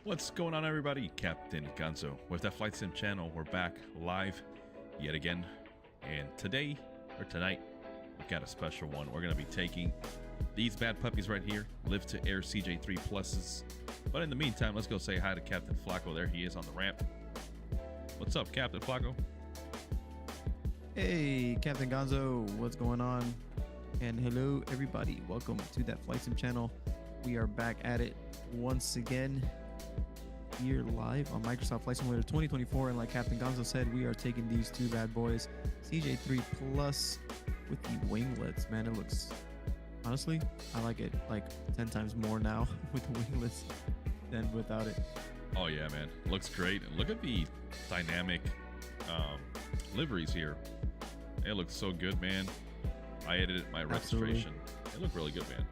What's going on, everybody? Captain Gonzo with that Flight Sim channel. We're back live yet again, and tonight we've got a special one. We're going to be taking these bad puppies right here, Livtoair CJ3 Pluses. But in the meantime, let's go say hi to Captain Flacco. There he is on the ramp. What's up, Captain Flacco? Hey, Captain Gonzo, what's going on? And hello, everybody. Welcome to that Flight Sim channel. We are back at it once again here live on Microsoft Flight Simulator 2024. And like Captain Gonzo said, we are taking these two bad boys, CJ3 Plus with the winglets. Man, it looks, honestly, I like it like 10 times more now with the winglets than without it. Oh yeah, man, looks great. And look at the dynamic liveries here. It looks so good, man. I edited my registration. It looked really good, man.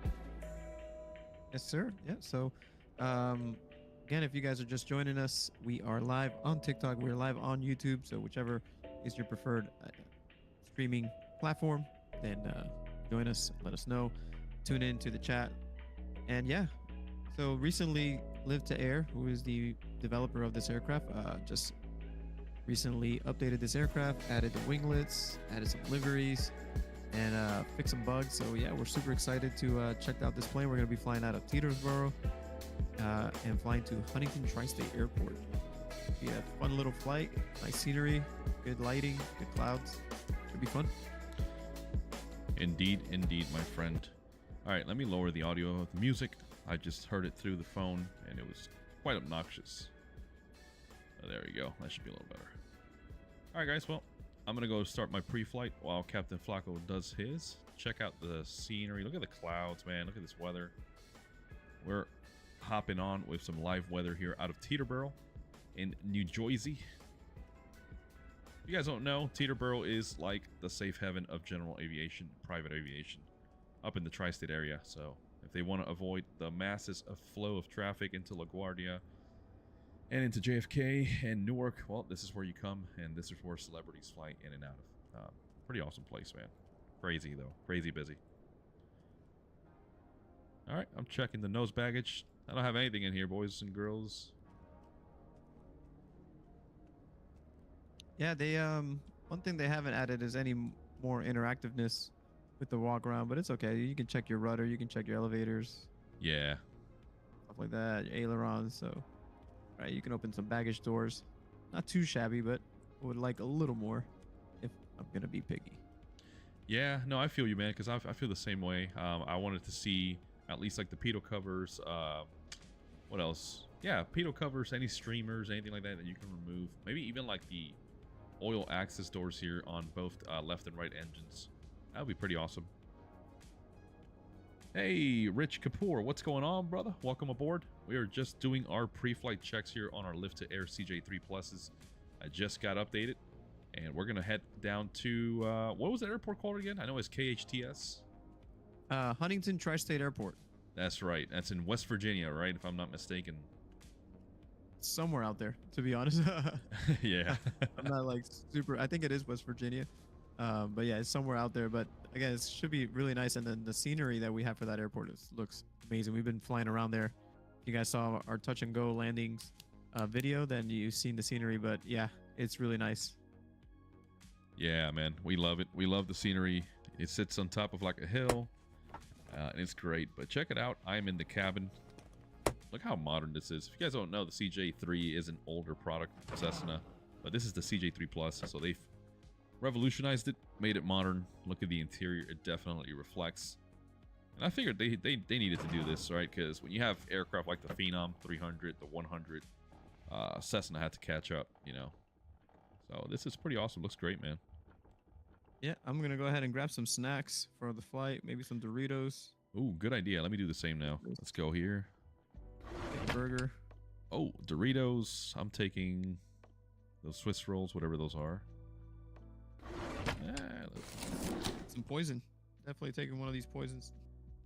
Yes, sir. Yeah. So, again, if you guys are just joining us, we are live on TikTok. We're live on YouTube. So whichever is your preferred streaming platform, then join us. Let us know. Tune in to the chat. And yeah, so recently, Livtoair, who is the developer of this aircraft, just recently updated this aircraft, added the winglets, added some liveries, and fixed some bugs. So yeah, we're super excited to check out this plane. We're going to be flying out of Teterbero and flying to Huntington Tri-State Airport. Yeah, fun little flight, nice scenery, good lighting, good clouds. Should be fun. Indeed, my friend. All right, let me lower the audio of the music. I just heard it through the phone, and it was quite obnoxious. There we go. That should be a little better. All right, guys. Well, I'm going to go start my pre-flight while Captain Flacco does his. Check out the scenery. Look at the clouds, man. Look at this weather. We're hopping on with some live weather here out of Teterbero in New Jersey. If you guys don't know, Teterbero is like the safe haven of general aviation, private aviation, up in the tri-state area. So if they want to avoid the masses of flow of traffic into LaGuardia and into JFK and Newark, well, this is where you come, and this is where celebrities fly in and out of. Pretty awesome place, man. Crazy, though. Crazy busy. All right, I'm checking the nose baggage. I don't have anything in here, boys and girls. Yeah, they one thing they haven't added is any more interactiveness with the walk around, but it's okay. You can check your rudder, you can check your elevators. Yeah. Stuff like that, your ailerons. So, right, you can open some baggage doors. Not too shabby, but would like a little more if I'm gonna be picky. Yeah, no, I feel you, man, because I feel the same way. I wanted to see at least like the pitot covers. What else? Yeah, pitot covers, any streamers, anything like that that you can remove. Maybe even like the oil access doors here on both left and right engines. That would be pretty awesome. Hey, Rich Kapoor, what's going on, brother? Welcome aboard. We are just doing our pre-flight checks here on our Livtoair CJ3 Pluses. I just got updated, and we're gonna head down to what was the airport called again? I know it's KHTS. Huntington Tri-State Airport. That's right. That's in West Virginia, right? If I'm not mistaken. Somewhere out there, to be honest. Yeah. I'm not like super. I think it is West Virginia. But yeah, it's somewhere out there. But again, it should be really nice. And then the scenery that we have for that airport looks amazing. We've been flying around there. If you guys saw our touch and go landings video, then you've seen the scenery. But yeah, it's really nice. Yeah, man, we love it. We love the scenery. It sits on top of like a hill, and it's great. But check it out. I'm in the cabin. Look how modern this is. If you guys don't know, the CJ3 is an older product, Cessna, but this is the CJ3 Plus, so they've revolutionized it, made it modern. Look at the interior. It definitely reflects. And I figured they needed to do this, right? Because when you have aircraft like the Phenom 300, the 100, Cessna had to catch up, you know. So this is pretty awesome. Looks great, man. Yeah, I'm going to go ahead and grab some snacks for the flight. Maybe some Doritos. Ooh, good idea. Let me do the same now. Let's go here. Take a burger. Oh, Doritos. I'm taking those Swiss rolls, whatever those are. Some poison. Definitely taking one of these poisons.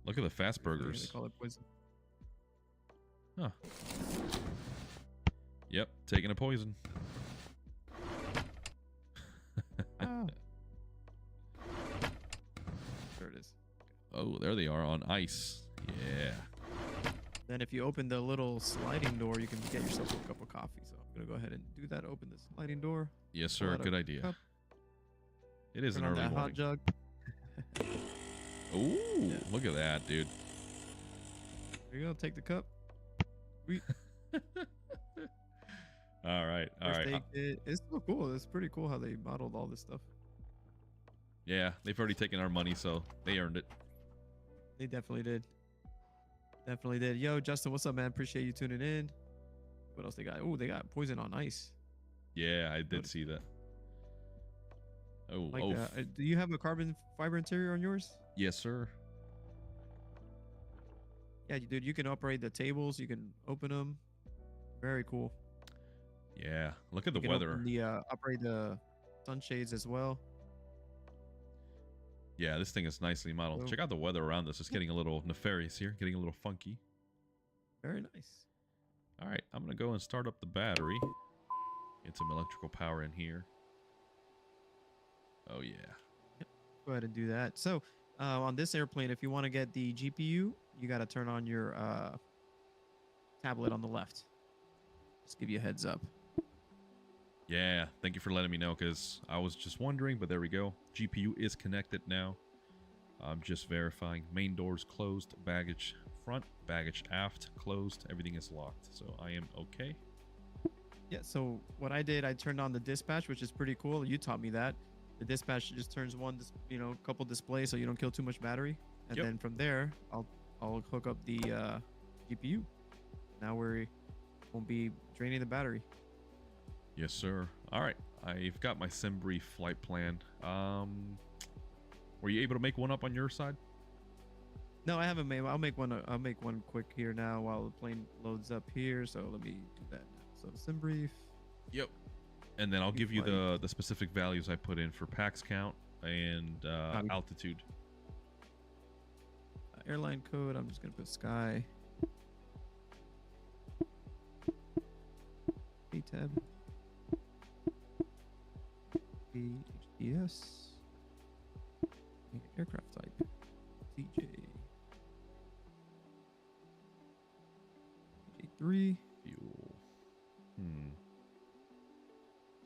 Look at the fast burgers. They call it poison. Huh. Yep, taking a poison. Oh. There it is. Oh, there they are on ice. Yeah. Then if you open the little sliding door, you can get yourself a cup of coffee. So I'm gonna go ahead and do that. Open the sliding door. Yes, Pull sir. out a Good idea. cup, It is turn an on early that hot morning. jug. Ooh, Yeah. look at that, dude. There you go. Take the cup. Sweet. All right. All First right. aid kit. It's so cool. It's pretty cool how they modeled all this stuff. Yeah, they've already taken our money, so they earned it. They definitely did. Definitely did. Yo, Justin, what's up, man? Appreciate you tuning in. What else they got? Oh, they got poison on ice. Yeah, I did see that. Oh, Like oh, that. Do you have a carbon fiber interior on yours? yes, sir. Yeah, dude. You can operate the tables. You can open them. Very cool. Yeah, look at the You can weather. open the operate the sunshades as well. Yeah, this thing is nicely modeled. So- Check out the weather around us. It's getting a little nefarious here, getting a little funky. Very nice. All right, I'm going to go and start up the battery. Get some electrical power in here. Oh, yeah. Go ahead and do that. So on this airplane, if you want to get the GPU, you got to turn on your tablet on the left. Just give you a heads up. Yeah, thank you for letting me know, because I was just wondering, but there we go. GPU is connected now. I'm just verifying. Main doors closed, baggage front, baggage aft closed. Everything is locked, so I am okay. Yeah, so what I did, I turned on the dispatch, which is pretty cool. You taught me that. The dispatch just turns one, couple displays so you don't kill too much battery. And Yep. then from there, I'll hook up the GPU. Now we won't be draining the battery. Yes, sir. All right, I've got my sim brief flight plan. Were you able to make one up on your side? No, I haven't made. I'll make one. I'll make one quick here now while the plane loads up here. So let me do that now. So sim brief. Yep. And then I'll give you Flight. the specific values I put in for pax count and altitude. Airline code. I'm just gonna put sky. KTEB. KHTS. Aircraft type. CJ. CJ3. Fuel.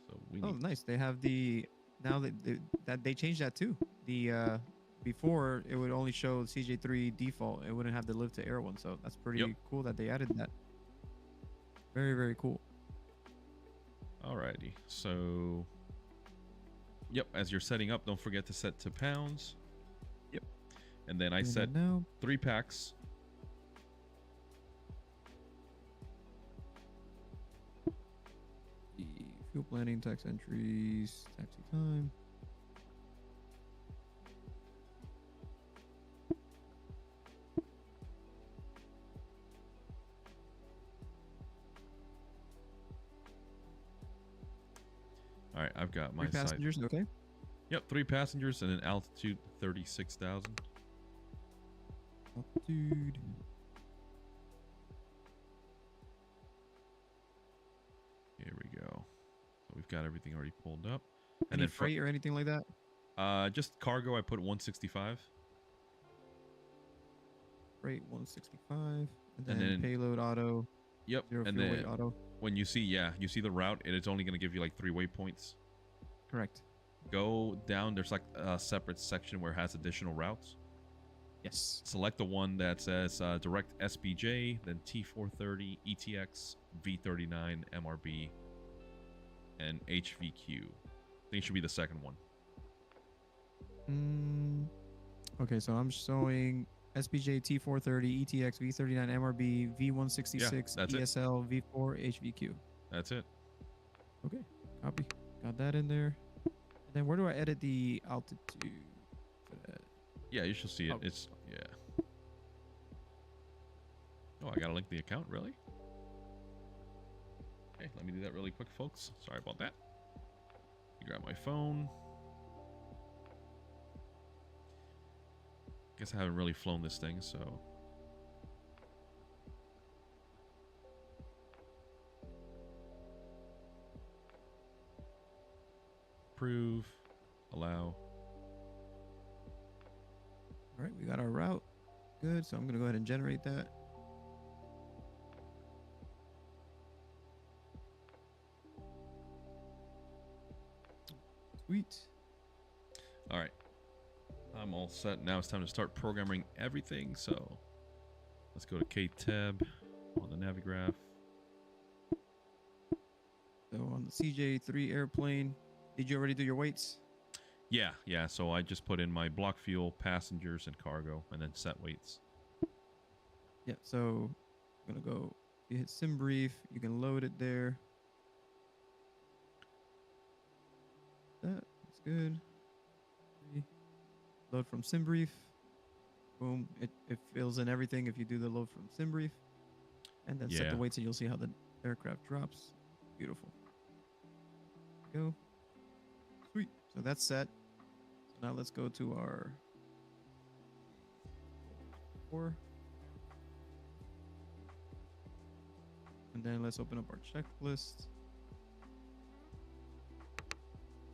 So we Oh, need. nice. They have the now that they changed that too. The before it would only show CJ3 default. It wouldn't have the Livtoair one. So that's pretty cool that they added that. Very, very cool. Alrighty. So. Yep. As you're setting up, don't forget to set to pounds. Yep. And then I And set now 3 packs. the fuel planning, tax entries, taxi time. All right, I've got my 3 side. passengers. Okay. Yep, 3 passengers and an altitude 36,000. Dude. Here we go. So we've got everything already pulled up. And Any then freight or anything like that? just cargo, I put 165. Freight 165. And And then then- payload auto. Yep. 0 And fuel then weight auto. when you see, you see the route, it's only going to give you like 3 waypoints. Correct. Go down. There's like a separate section where it has additional routes. Yes. Select the one that says direct SBJ, then T430, ETX, V39, MRB, and HVQ. I think it should be the second one. Okay, so I'm showing SBJ T430, ETX, V39, MRB, V166, that's it. ESL, V4, HVQ. That's it. Okay, copy. Got that in there. And then where do I edit the altitude? Yeah, you should see it. Oh. It's, yeah. Oh, I gotta link the account, really? Okay, let me do that really quick, folks. Sorry about that. Grab my phone. Guess I haven't really flown this thing, so. Approve. Allow. All right, we got our route. Good, so I'm gonna go ahead and generate that. Sweet. All right. I'm all set. Now it's time to start programming everything. So let's go to KTEB on the Navigraph. So on the CJ3 airplane, did you already do your weights? Yeah. So I just put in my block fuel, passengers, and cargo, and then set weights. Yeah. So I'm gonna go. You hit sim brief. You can load it there. That's good. Load from sim brief. Boom. It fills in everything if you do the load from sim brief, and then set the weights, and you'll see how the aircraft drops. Beautiful. Go. Sweet. So that's set. So now let's go to our 4. And then let's open up our checklist.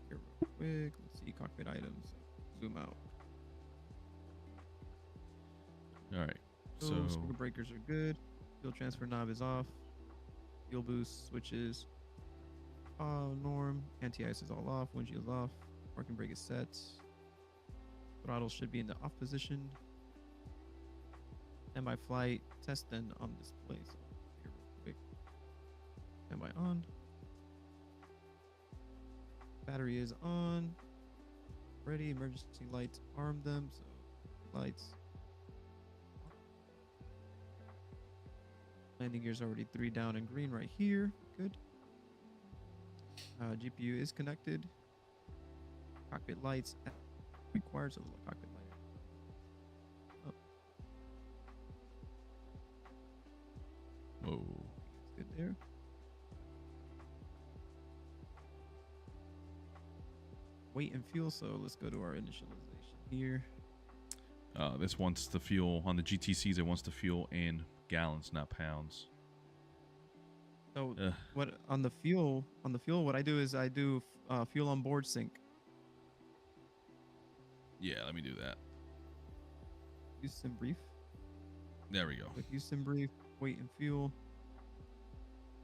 Here real quick. Let's see cockpit items. Zoom out. All right. So circuit breakers are good. Fuel transfer knob is off. Fuel boost switches norm. Anti-ice is all off. Windshield's off. Parking brake is set. Throttle should be in the off position. And my flight test then on display. So here real quick. Standby on. Battery is on. Ready. Emergency lights. Arm them. So lights. Landing gear's already 3 down and green right here. Good. GPU is connected. Cockpit lights required, so the cockpit light. Oh. Whoa. Good there. Weight and fuel, so let's go to our initialization here. This wants the fuel on the GTCs. It wants the fuel in gallons, not pounds. So what on the fuel? What I do is I do fuel on board sync. Yeah, let me do that. Use sim brief. There we go. With use sim brief, weight and fuel.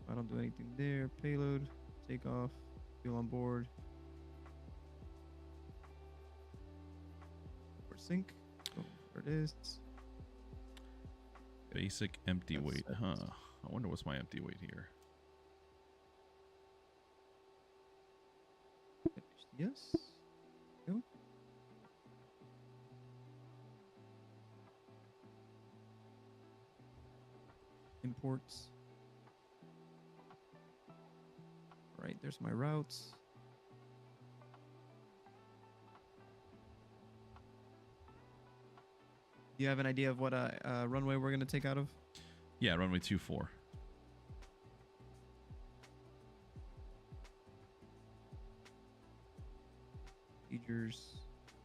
I don't do anything there. Payload, takeoff, fuel on board. Board sync. Oh, there it is. Basic empty That's weight, set. huh? I wonder what's my empty weight here. Yes. Go. Imports. All right, there's my routes. Do you have an idea of what runway we're going to take out of? Yeah, runway 24. Procedures,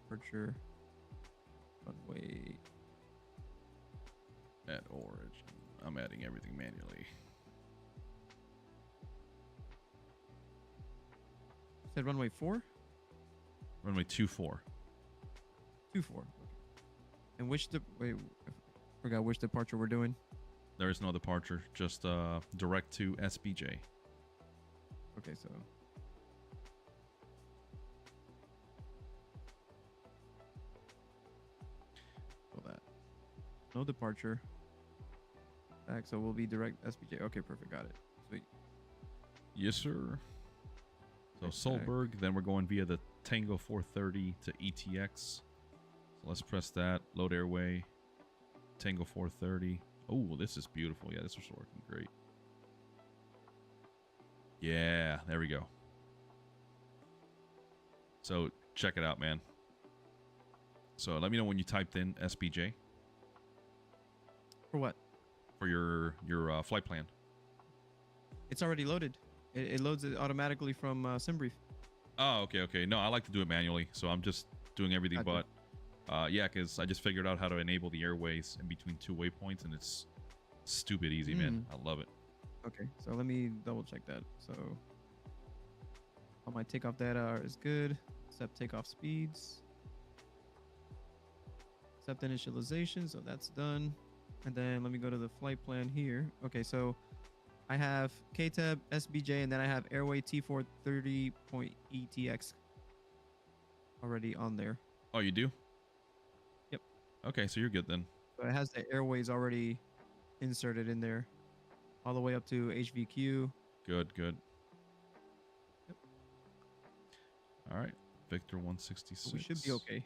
departure, runway. At origin. I'm adding everything manually. Said runway 4? Runway 24. 24. Okay. And wait, I forgot which departure we're doing. There is no departure, just direct to SBJ. Okay, so that. No departure. Back, so we'll be direct SBJ. Okay, perfect. Got it. Sweet. Yes, sir. So Exact. Solberg, then we're going via the Tango 430 to ETX. So let's press that. Load airway. Tango 430. Oh, this is beautiful. Yeah, this was working great. Yeah, there we go. So check it out, man. So let me know when you typed in SBJ For what? for your flight plan. It's already loaded. It loads it automatically from SimBrief. Oh, okay. No, I like to do it manually, so I'm just doing everything. Gotcha. But yeah, because I just figured out how to enable the airways in between 2 waypoints, and it's stupid easy, man. I love it. Okay, so let me double check that. So all my takeoff data is good. Accept takeoff speeds. Accept initialization, so that's done. And then let me go to the flight plan here. Okay, so I have KTEB, SBJ, and then I have Airway T430.ETX. already on there. Oh, you do? Yep. Okay, so you're good then. So it has the airways already inserted in there, all the way up to HVQ. Good, good. Yep. All right, Victor 166. So we should be okay.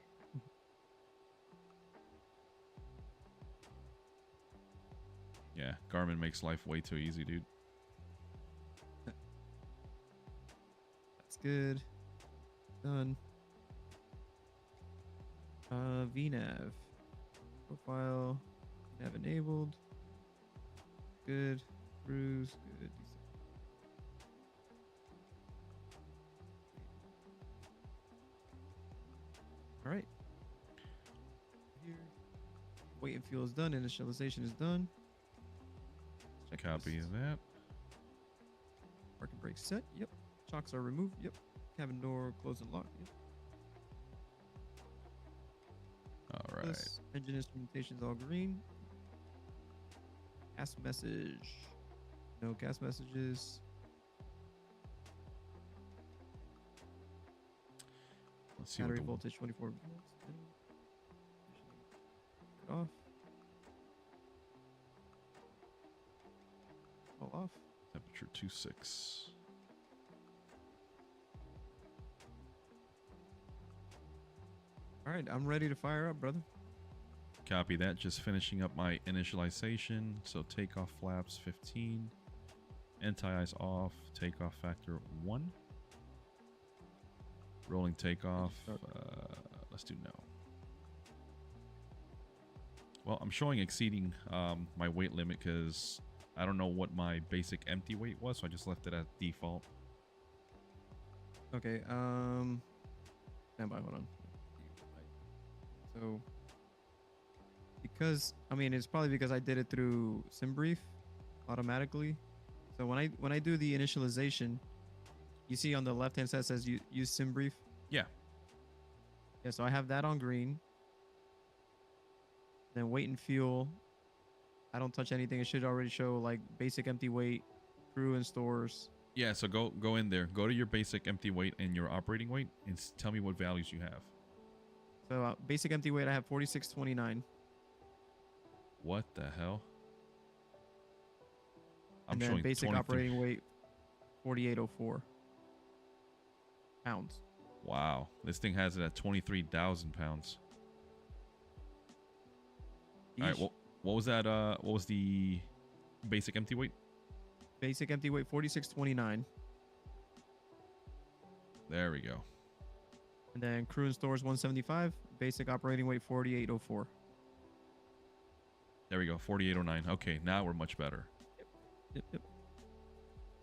Yeah, Garmin makes life way too easy, dude. That's good. Done. VNav. Profile. Nav enabled. Good. Cruise. Good. All right. Here. Weight and fuel is done. Initialization is done. Check Copy this. that. Parking brake set. Yep. Chocks are removed. Yep. Cabin door closed and locked. Yep. All right. This engine instrumentation is all green. Gas message. No gas messages. Let's see Battery what voltage 24 volts. Cut off. All off. temperature 26. All right, I'm ready to fire up, brother. Copy that. Just finishing up my initialization. So takeoff flaps 15. Anti-ice off. Takeoff factor 1. Rolling takeoff. Let's do no. Well, I'm showing exceeding my weight limit because I don't know what my basic empty weight was, so I just left it at default. Okay, stand by, hold on. So, because, I mean, it's probably because I did it through SimBrief automatically. So when I do the initialization, you see on the left-hand side says use SimBrief. Yeah. Yeah, so I have that on green. Then weight and fuel. I don't touch anything. It should already show like basic empty weight, crew and stores. Yeah, so go in there. Go to your basic empty weight and your operating weight and tell me what values you have. So basic empty weight, I have 4629. What the hell? And then showing basic 23. operating weight, 4804 pounds. Wow, this thing has it at 23,000 pounds. All right, Eesh. what was that? What was the basic empty weight? Basic empty weight, 4629. There we go. And then crew and stores, 175. Basic operating weight, 4804. There we go, 4809. Okay, now we're much better. Yep.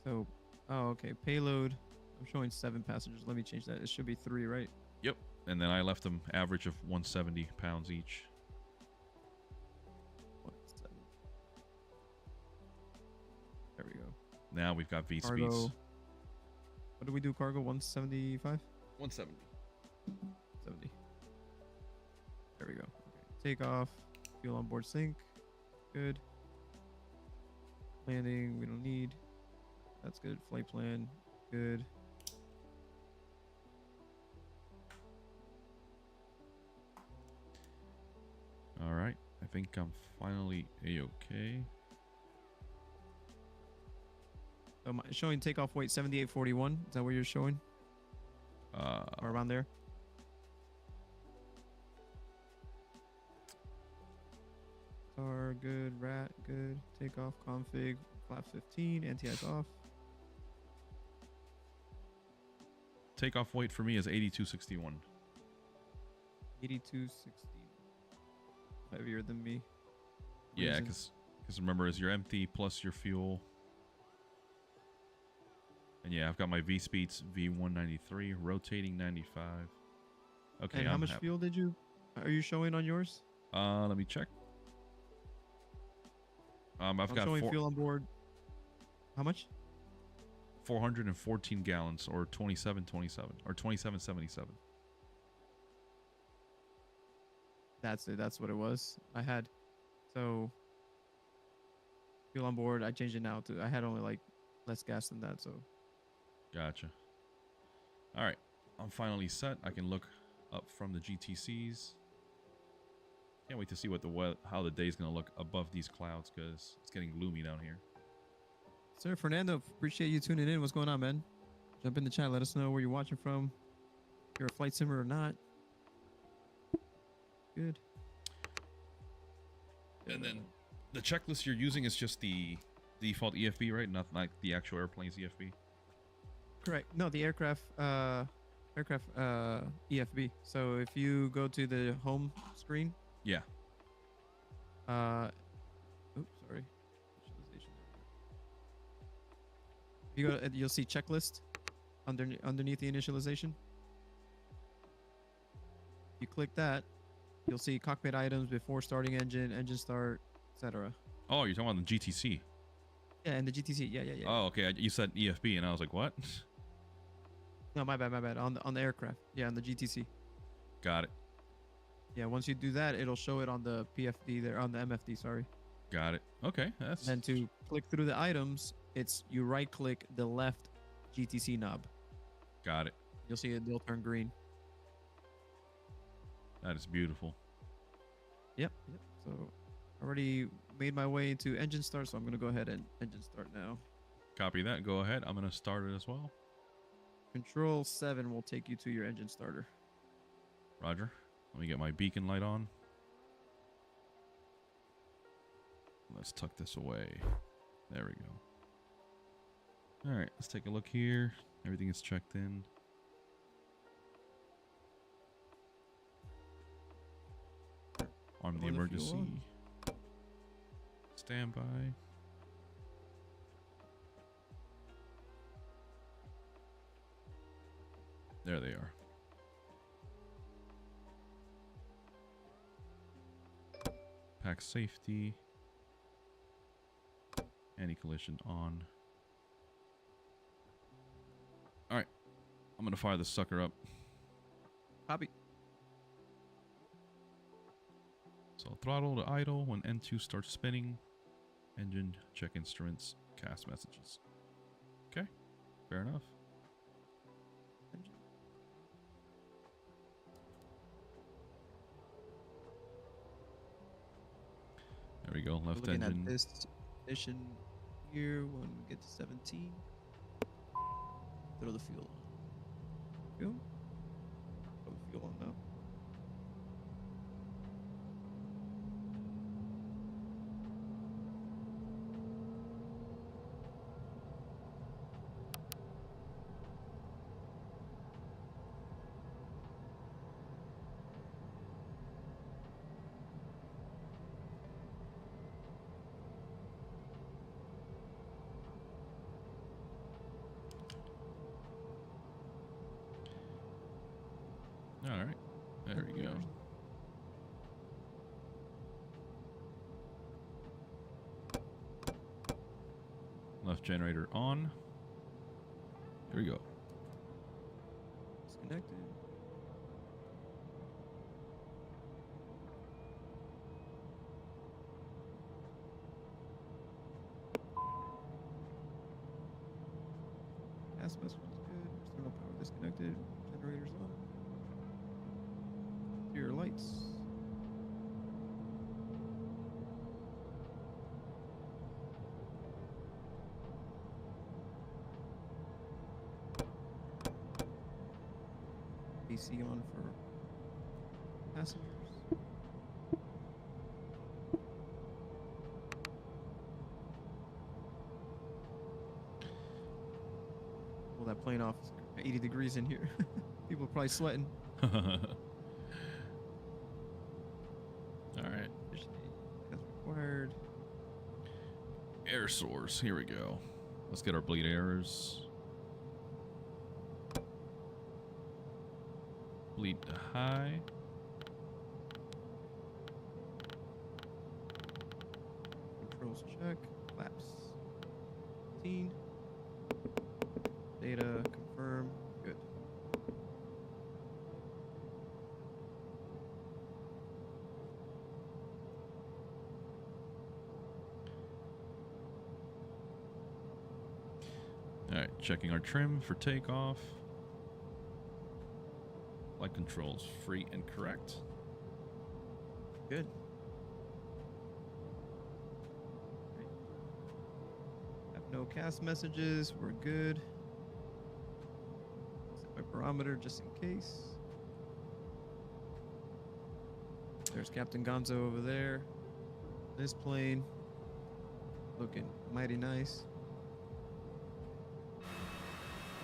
So, oh, okay. Payload, I'm showing 7 passengers. Let me change that. It should be 3, right? Yep, and then I left them average of 170 pounds each. 7. There we go. Now we've got V Cargo. speeds. What do we do, cargo? 175? 170. 70. There we go. Okay. Takeoff. Fuel on board sync. Good. Landing. We don't need. That's good. Flight plan. Good. All right, I think I'm finally A-okay. So I'm showing takeoff weight 7841. Is that what you're showing? Or around there? Tar, good. Rat, good. Takeoff, config, flaps 15, anti-ice off. Takeoff weight for me is 8261. 8260. Heavier than me. Yeah, Reason. because remember, is your empty plus your fuel. And yeah, I've got my V speeds V193, rotating 95. Okay, And how much fuel are you showing on yours? Let me check. I've I'm got showing fuel on board. How much? 414 gallons, or 2727, or 2777. That's it. That's what it was. I had, so fuel on board. I changed it now to. I had only like less gas than that. So Gotcha. All right, I'm finally set. I can look up from the GTCs. Can't wait to see what how the day's gonna look above these clouds because it's getting gloomy down here. Sir Fernando, appreciate you tuning in. What's going on, man? Jump in the chat. Let us know where you're watching from. If you're a flight simmer or not. Good. And then the checklist you're using is just the default EFB, right? Not like the actual airplane's EFB. Correct. No, the aircraft EFB. So if you go to the home screen. Yeah. Oops, sorry. Initialization. You go. You'll see checklist underneath the initialization. You click that. You'll see cockpit items before starting engine, engine start, etc. Oh, you're talking about the GTC. Yeah, and the GTC. Yeah. Oh, okay. You said EFB, and I was like, what? No, my bad. On the aircraft. Yeah, on the GTC. Got it. Yeah, once you do that, it'll show it on the PFD there, on the MFD, sorry. Got it. Okay, that's... Then to click through the items, it's you right-click the left GTC knob. Got it. You'll see it'll turn green. That is beautiful. Yep. So, already made my way into engine start, so I'm going to go ahead and engine start now. Copy that. Go ahead. I'm going to start it as well. Control 7 will take you to your engine starter. Roger. Let me get my beacon light on. Let's tuck this away. There we go. All right, let's take a look here. Everything is checked in. Arm the emergency. Standby. There they are. Pack safety. Anti-collision on. All right. I'm going to fire this sucker up. Copy. So throttle to idle when N2 starts spinning. Engine, check instruments, cast messages. Okay. Fair enough. There we go. Left Looking engine. at this position here when we get to 17. Throw the fuel on. Fuel? Throw the fuel on now. All right. There we go. Left generator on. Here we go. Disconnected. Gas message is good. External power disconnected. Generators on. Your lights. AC on for passengers. Well, that plane off 80 degrees in here. People are probably sweating. All right. As required. Air source. Here we go. Let's get our bleed errors. Bleed to high. Controls check. Flaps. 15. Data confirm. Good. All right, checking our trim for takeoff. Flight controls free and correct. Good. Have no cast messages. We're good. Set my barometer just in case. There's Captain Gonzo over there. This plane. Looking mighty nice.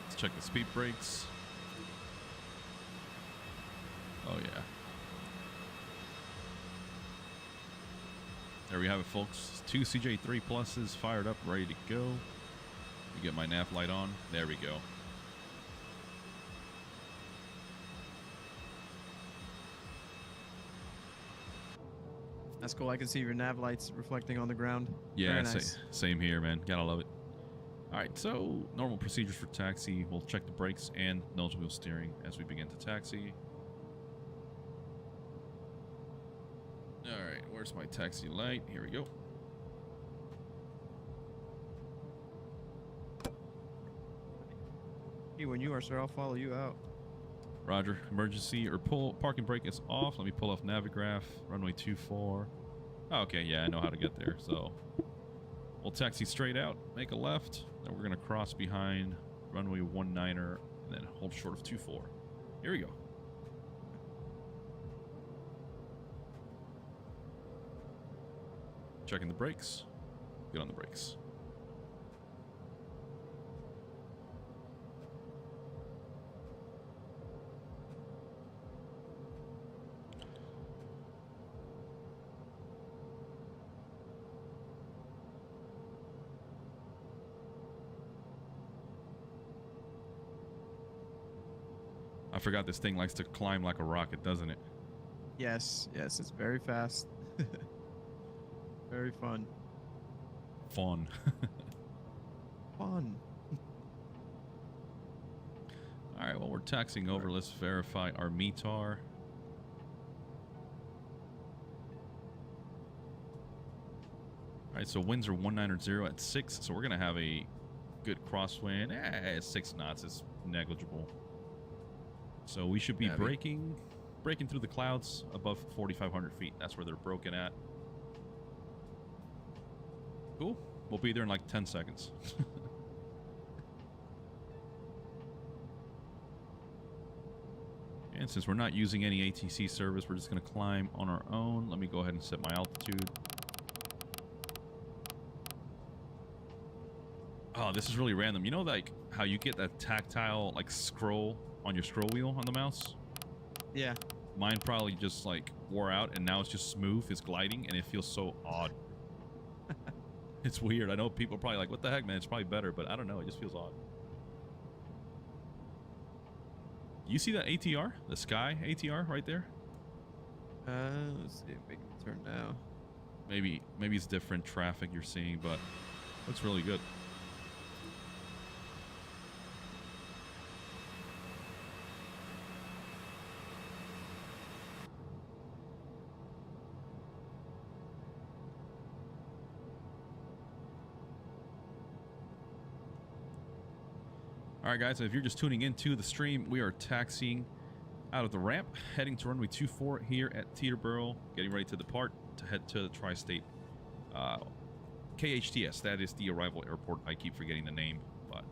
Let's check the speed brakes. Oh, yeah. There we have it, folks. 2 CJ3 pluses fired up, ready to go. We get my nav light on. There we go. That's cool. I can see your nav lights reflecting on the ground. Yeah, Very nice. same here, man. Gotta love it. All right, so normal procedures for taxi. We'll check the brakes and nose wheel steering as we begin to taxi. All right, where's my taxi light? Here we go. Hey, when you are, sir, I'll follow you out. Roger. Emergency or parking brake is off. Let me pull off Navigraph. Runway 24. Oh, okay, yeah, I know how to get there. So we'll taxi straight out, make a left. Then we're going to cross behind runway 19er and then hold short of 24. Here we go. Checking the brakes. Get on the brakes. I forgot this thing likes to climb like a rocket, doesn't it? Yes, yes, it's very fast. Very fun. Fun. Fun. All right, well, we're taxiing over. Let's verify our METAR. All right, so winds are 190 at 6, so we're going to have a good crosswind. 6 knots is negligible. So we should be breaking through the clouds above 4,500 feet. That's where they're broken at. Cool. We'll be there in like 10 seconds. And since we're not using any ATC service, we're just going to climb on our own. Let me go ahead and set my altitude. Oh, this is really random. You know, like how you get that tactile like scroll on your scroll wheel on the mouse? Yeah. Mine probably just like wore out and now it's just smooth. It's gliding and it feels so odd. It's weird. I know people are probably like, what the heck, man? It's probably better, but I don't know. It just feels odd. You see that ATR? The sky ATR right there? Let's see if we can turn now. Maybe it's different traffic you're seeing, but looks really good. All right, guys, if you're just tuning into the stream, we are taxiing out of the ramp, heading to runway 24 here at Teterbero, getting ready to depart to head to the tri-state KHTS. That is the arrival airport. I keep forgetting the name, but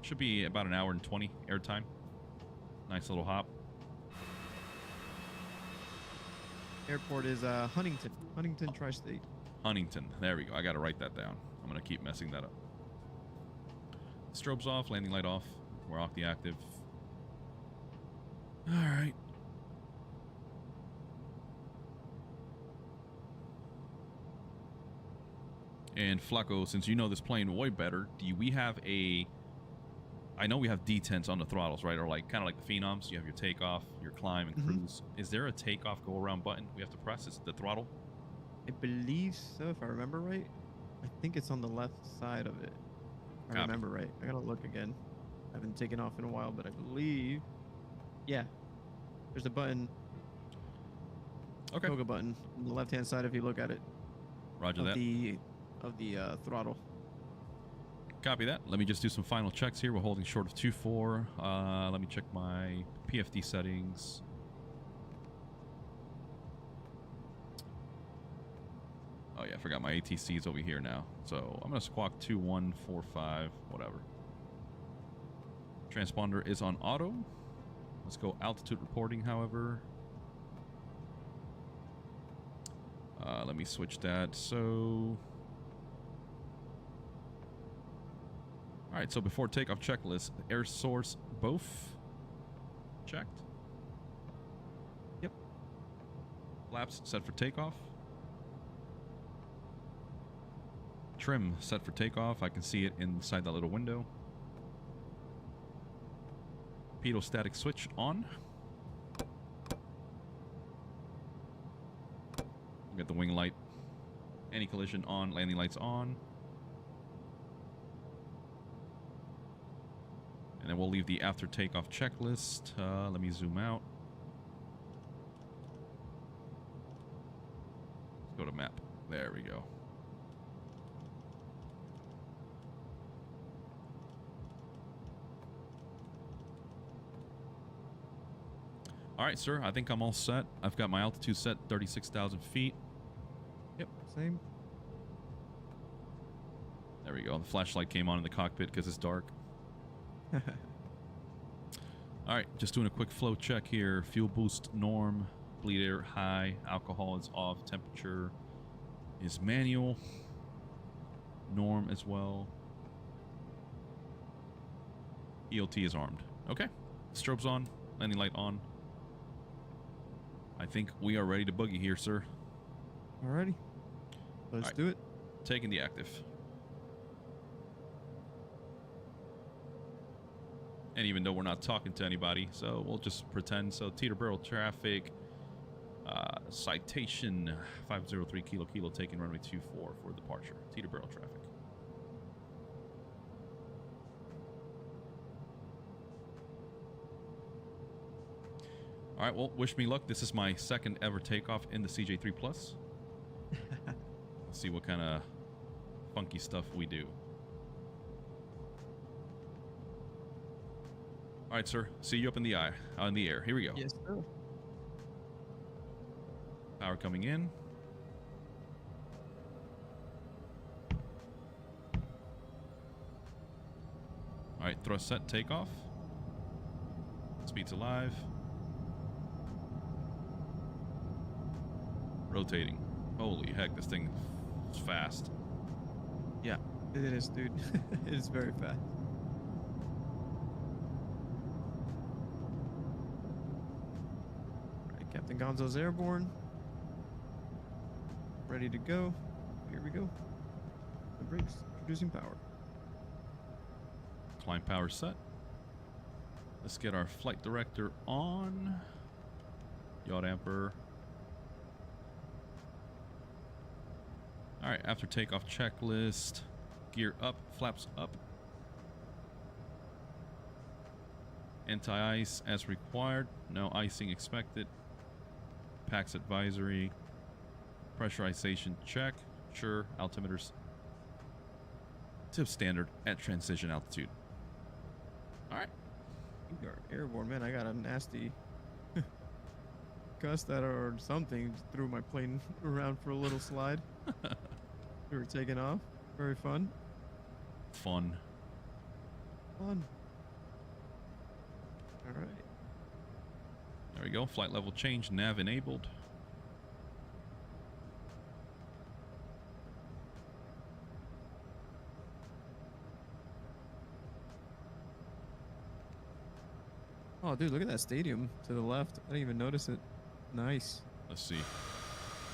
should be about an hour and 20 airtime. Nice little hop. Airport is Huntington Tri-State. Huntington. There we go. I got to write that down. I'm going to keep messing that up. Strobes off, landing light off. We're off the active. All right. And Flacco, since you know this plane way better, do we have a... I know we have detents on the throttles, right? Or like kind of like the Phenoms. You have your takeoff, your climb, and cruise. Is there a takeoff go-around button we have to press? Is it the throttle? I believe so, if I remember right. I think it's on the left side of it. If I remember right. I gotta look again. I haven't taken off in a while, but I believe... Yeah. There's a button. Okay. Toga button on the left-hand side if you look at it. Roger that. Of the throttle. Copy that. Let me just do some final checks here. We're holding short of 2-4. Let me check my PFD settings. Oh yeah, I forgot my ATC's over here now. So I'm gonna squawk 2145, whatever. Transponder is on auto. Let's go altitude reporting, however. Let me switch that. So, all right. So before takeoff checklist, air source both checked. Yep. Flaps set for takeoff. Trim set for takeoff. I can see it inside that little window. Pitot static switch on. Get the wing light. Anti-collision on. Landing lights on. And then we'll leave the after takeoff checklist. Let me zoom out. Let's go to map. There we go. All right, sir. I think I'm all set. I've got my altitude set 36,000 feet. Yep, same. There we go. The flashlight came on in the cockpit because it's dark. All right, just doing a quick flow check here. Fuel boost norm, bleed air high, alcohol is off, temperature is manual, norm as well. EOT is armed. Okay, strobes on, landing light on. I think we are ready to boogie here, sir. Alrighty. Let's do it. Taking the active. And even though we're not talking to anybody, so we'll just pretend. So Teterbero traffic, citation 503 kilo taking runway 24 for departure. Teterbero traffic. All right, well, wish me luck. This is my second ever takeoff in the CJ3 Plus. Let's see what kind of funky stuff we do. All right, sir. See you up in the air. Here we go. Yes, sir. Power coming in. All right, thrust set, takeoff. Speed's alive. Rotating. Holy heck, this thing is fast. Yeah, it is, dude. It is very fast. All right, Captain Gonzo's airborne. Ready to go. Here we go. The brakes, introducing power. Climb power set. Let's get our flight director on. Yacht Emperor. All right, after takeoff checklist. Gear up, flaps up. Anti-ice as required. No icing expected. PAX advisory. Pressurization check. Sure. Altimeters to standard at transition altitude. All right. You are airborne, man. I got a nasty gust that or something just threw my plane around for a little slide. We were taking off. Very fun. Fun. Fun. All right. There we go. Flight level change. Nav enabled. Oh, dude, look at that stadium to the left. I didn't even notice it. Nice. Let's see.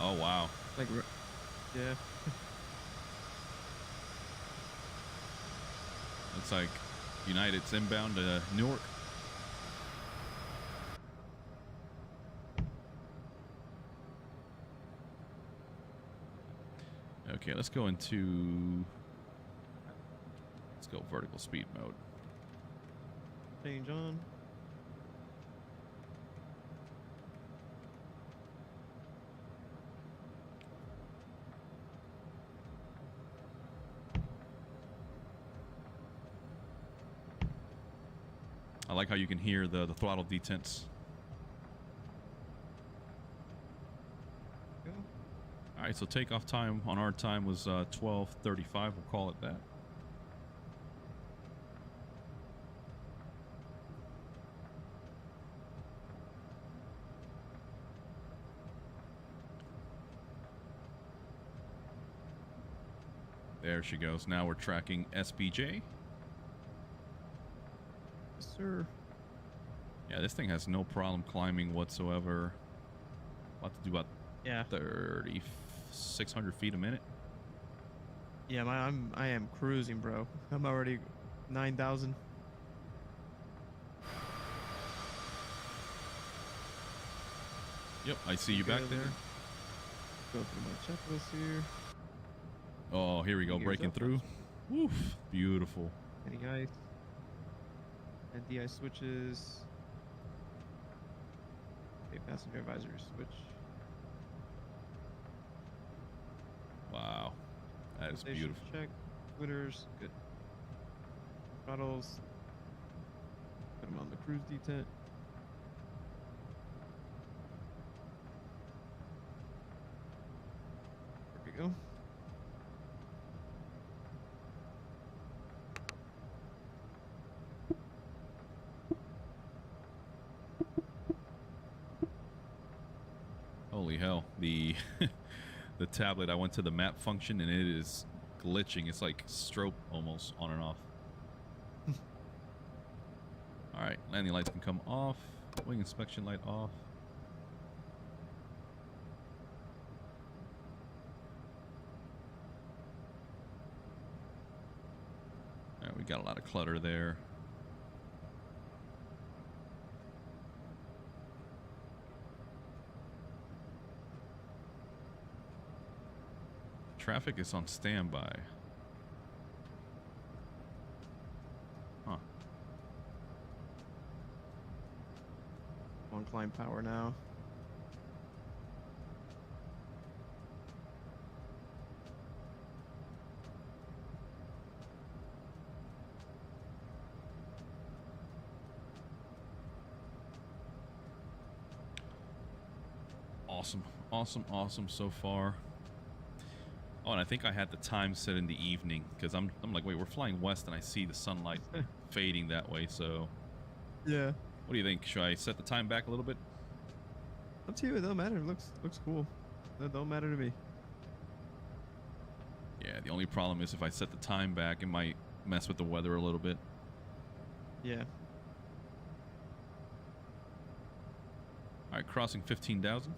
Oh, wow. Like, yeah. Looks like United's inbound to Newark. Okay, let's go vertical speed mode. Change on. like how you can hear the throttle detents. Go. All right, so takeoff time on our time was 12:35. We'll call it that. There she goes. Now we're tracking SBJ. Yes, sir. Yeah, this thing has no problem climbing whatsoever. About to do about Yeah. 3,600 feet a minute. Yeah, I am cruising, bro. I'm already 9,000. Yep, I see you back there. Go through my checklist here. Oh, here we go, Gears breaking up. through. Woof, beautiful. Any ice. And DI switches. Okay, passenger advisory switch. Wow, that is Station beautiful. check. Splitters. Good. Throttles. Put them on the cruise detent. There we go. Holy hell, the the tablet, I went to the map function and it is glitching. It's like strobe almost on and off. All right, landing lights can come off. Wing inspection light off. All right, we got a lot of clutter there. Traffic is on standby. Huh. On climb power now. Awesome, awesome, awesome so far. Oh, and I think I had the time set in the evening because I'm like, wait, we're flying west and I see the sunlight fading that way. So, Yeah. what do you think? Should I set the time back a little bit? Up to you. It don't matter. It looks cool. That don't matter to me. Yeah, the only problem is if I set the time back, it might mess with the weather a little bit. Yeah. All right, crossing 15,000.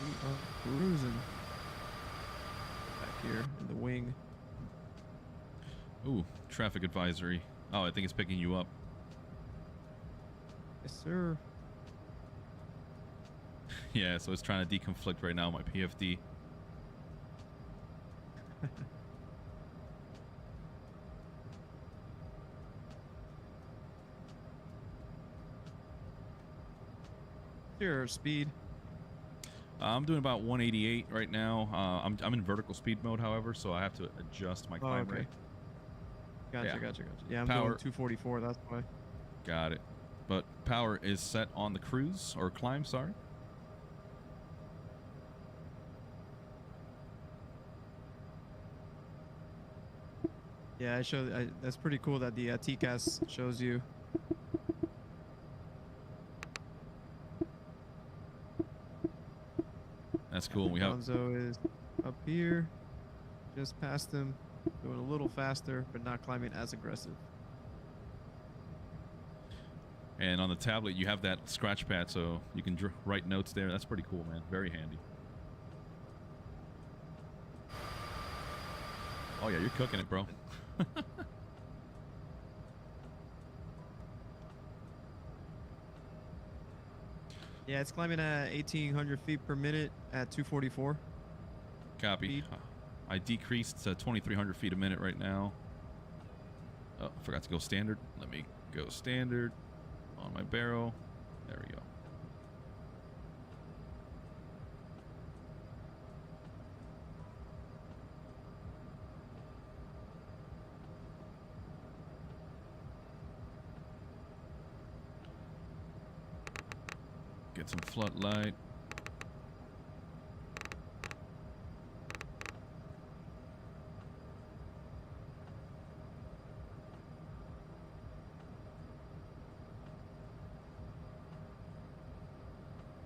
We are cruising. Back here in the wing. Ooh, traffic advisory. Oh, I think it's picking you up. Yes, sir. Yeah, so it's trying to deconflict right now, my PFD. Your speed. I'm doing about 188 right now. I'm in vertical speed mode, however, so I have to adjust my climb rate. Gotcha, Yeah. gotcha. Yeah, I'm Power. doing 244. That's why. Got it. But power is set on the cruise, or climb, sorry. Yeah, that's pretty cool that the TCAS shows you. That's cool. We have Gonzo is up here, just past him, going a little faster, but not climbing as aggressive. And on the tablet, you have that scratch pad, so you can write notes there. That's pretty cool, man. Very handy. Oh, yeah, you're cooking it, bro. Yeah, it's climbing at 1,800 feet per minute at 244. Copy. Speed. I decreased to 2,300 feet a minute right now. Oh, forgot to go standard. Let me go standard on my barrel. There we go. Get some floodlight.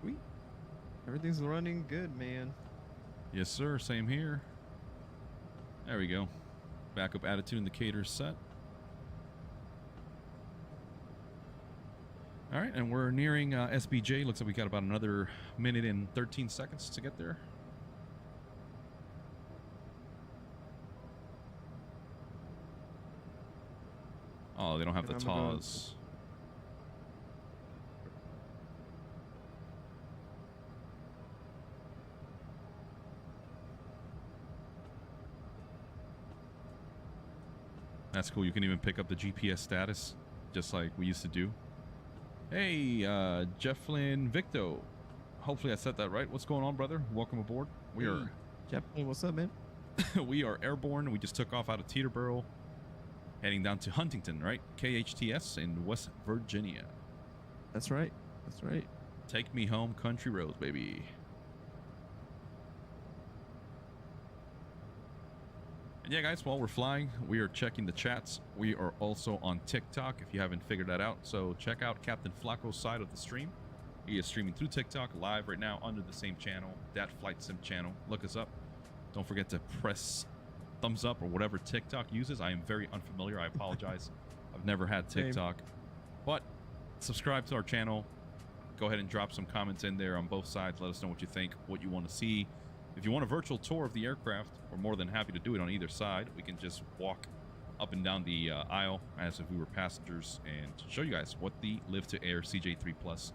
Sweet. Everything's running good, man. Yes, sir. Same here. There we go. Backup attitude indicator set. All right, and we're nearing SBJ. Looks like we got about another minute and 13 seconds to get there. Oh, they don't have the TAWs. That's cool. You can even pick up the GPS status, just like we used to do. Hey, Jefflin Victo. Hopefully I said that right. What's going on, brother? Welcome aboard. We are Jefflin, what's up, man? we are airborne. We just took off out of Teterbero, heading down to Huntington, right? KHTS in West Virginia. That's right. That's right. Take me home, country roads, baby. And yeah, guys, while we're flying, we are checking the chats. We are also on TikTok, if you haven't figured that out. So check out Captain Flacco's side of the stream. He is streaming through TikTok live right now under the same channel, that Flight Sim channel. Look us up. Don't forget to press thumbs up or whatever TikTok uses. I am very unfamiliar. I apologize. I've never had TikTok. But subscribe to our channel. Go ahead and drop some comments in there on both sides. Let us know what you think, what you want to see. If you want a virtual tour of the aircraft, we're more than happy to do it on either side. We can just walk up and down the aisle as if we were passengers and show you guys what the Livtoair CJ3 Plus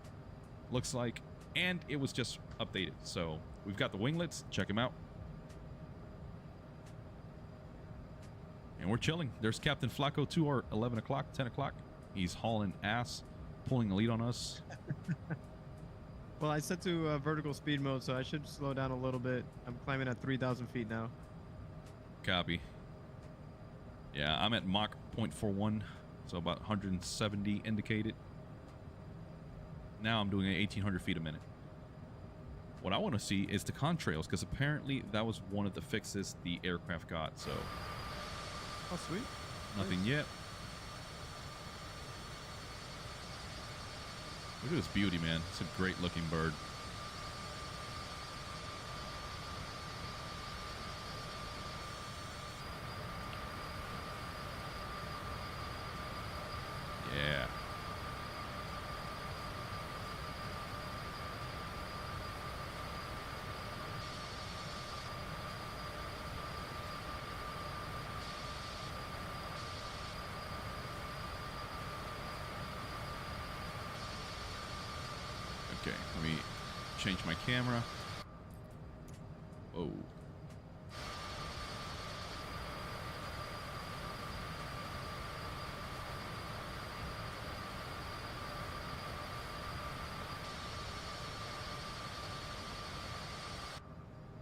looks like. And it was just updated. So we've got the winglets. Check them out. And we're chilling. There's Captain Flacco to our 11 o'clock, 10 o'clock. He's hauling ass, pulling a lead on us. Well, I set to vertical speed mode, so I should slow down a little bit. I'm climbing at 3,000 feet now. Copy. Yeah, I'm at Mach 0.41, so about 170 indicated. Now I'm doing 1,800 feet a minute. What I want to see is the contrails, because apparently that was one of the fixes the aircraft got, so... Oh, sweet. Nothing yet. Look at this beauty, man. It's a great looking bird. Yeah. Okay, let me change my camera. Whoa.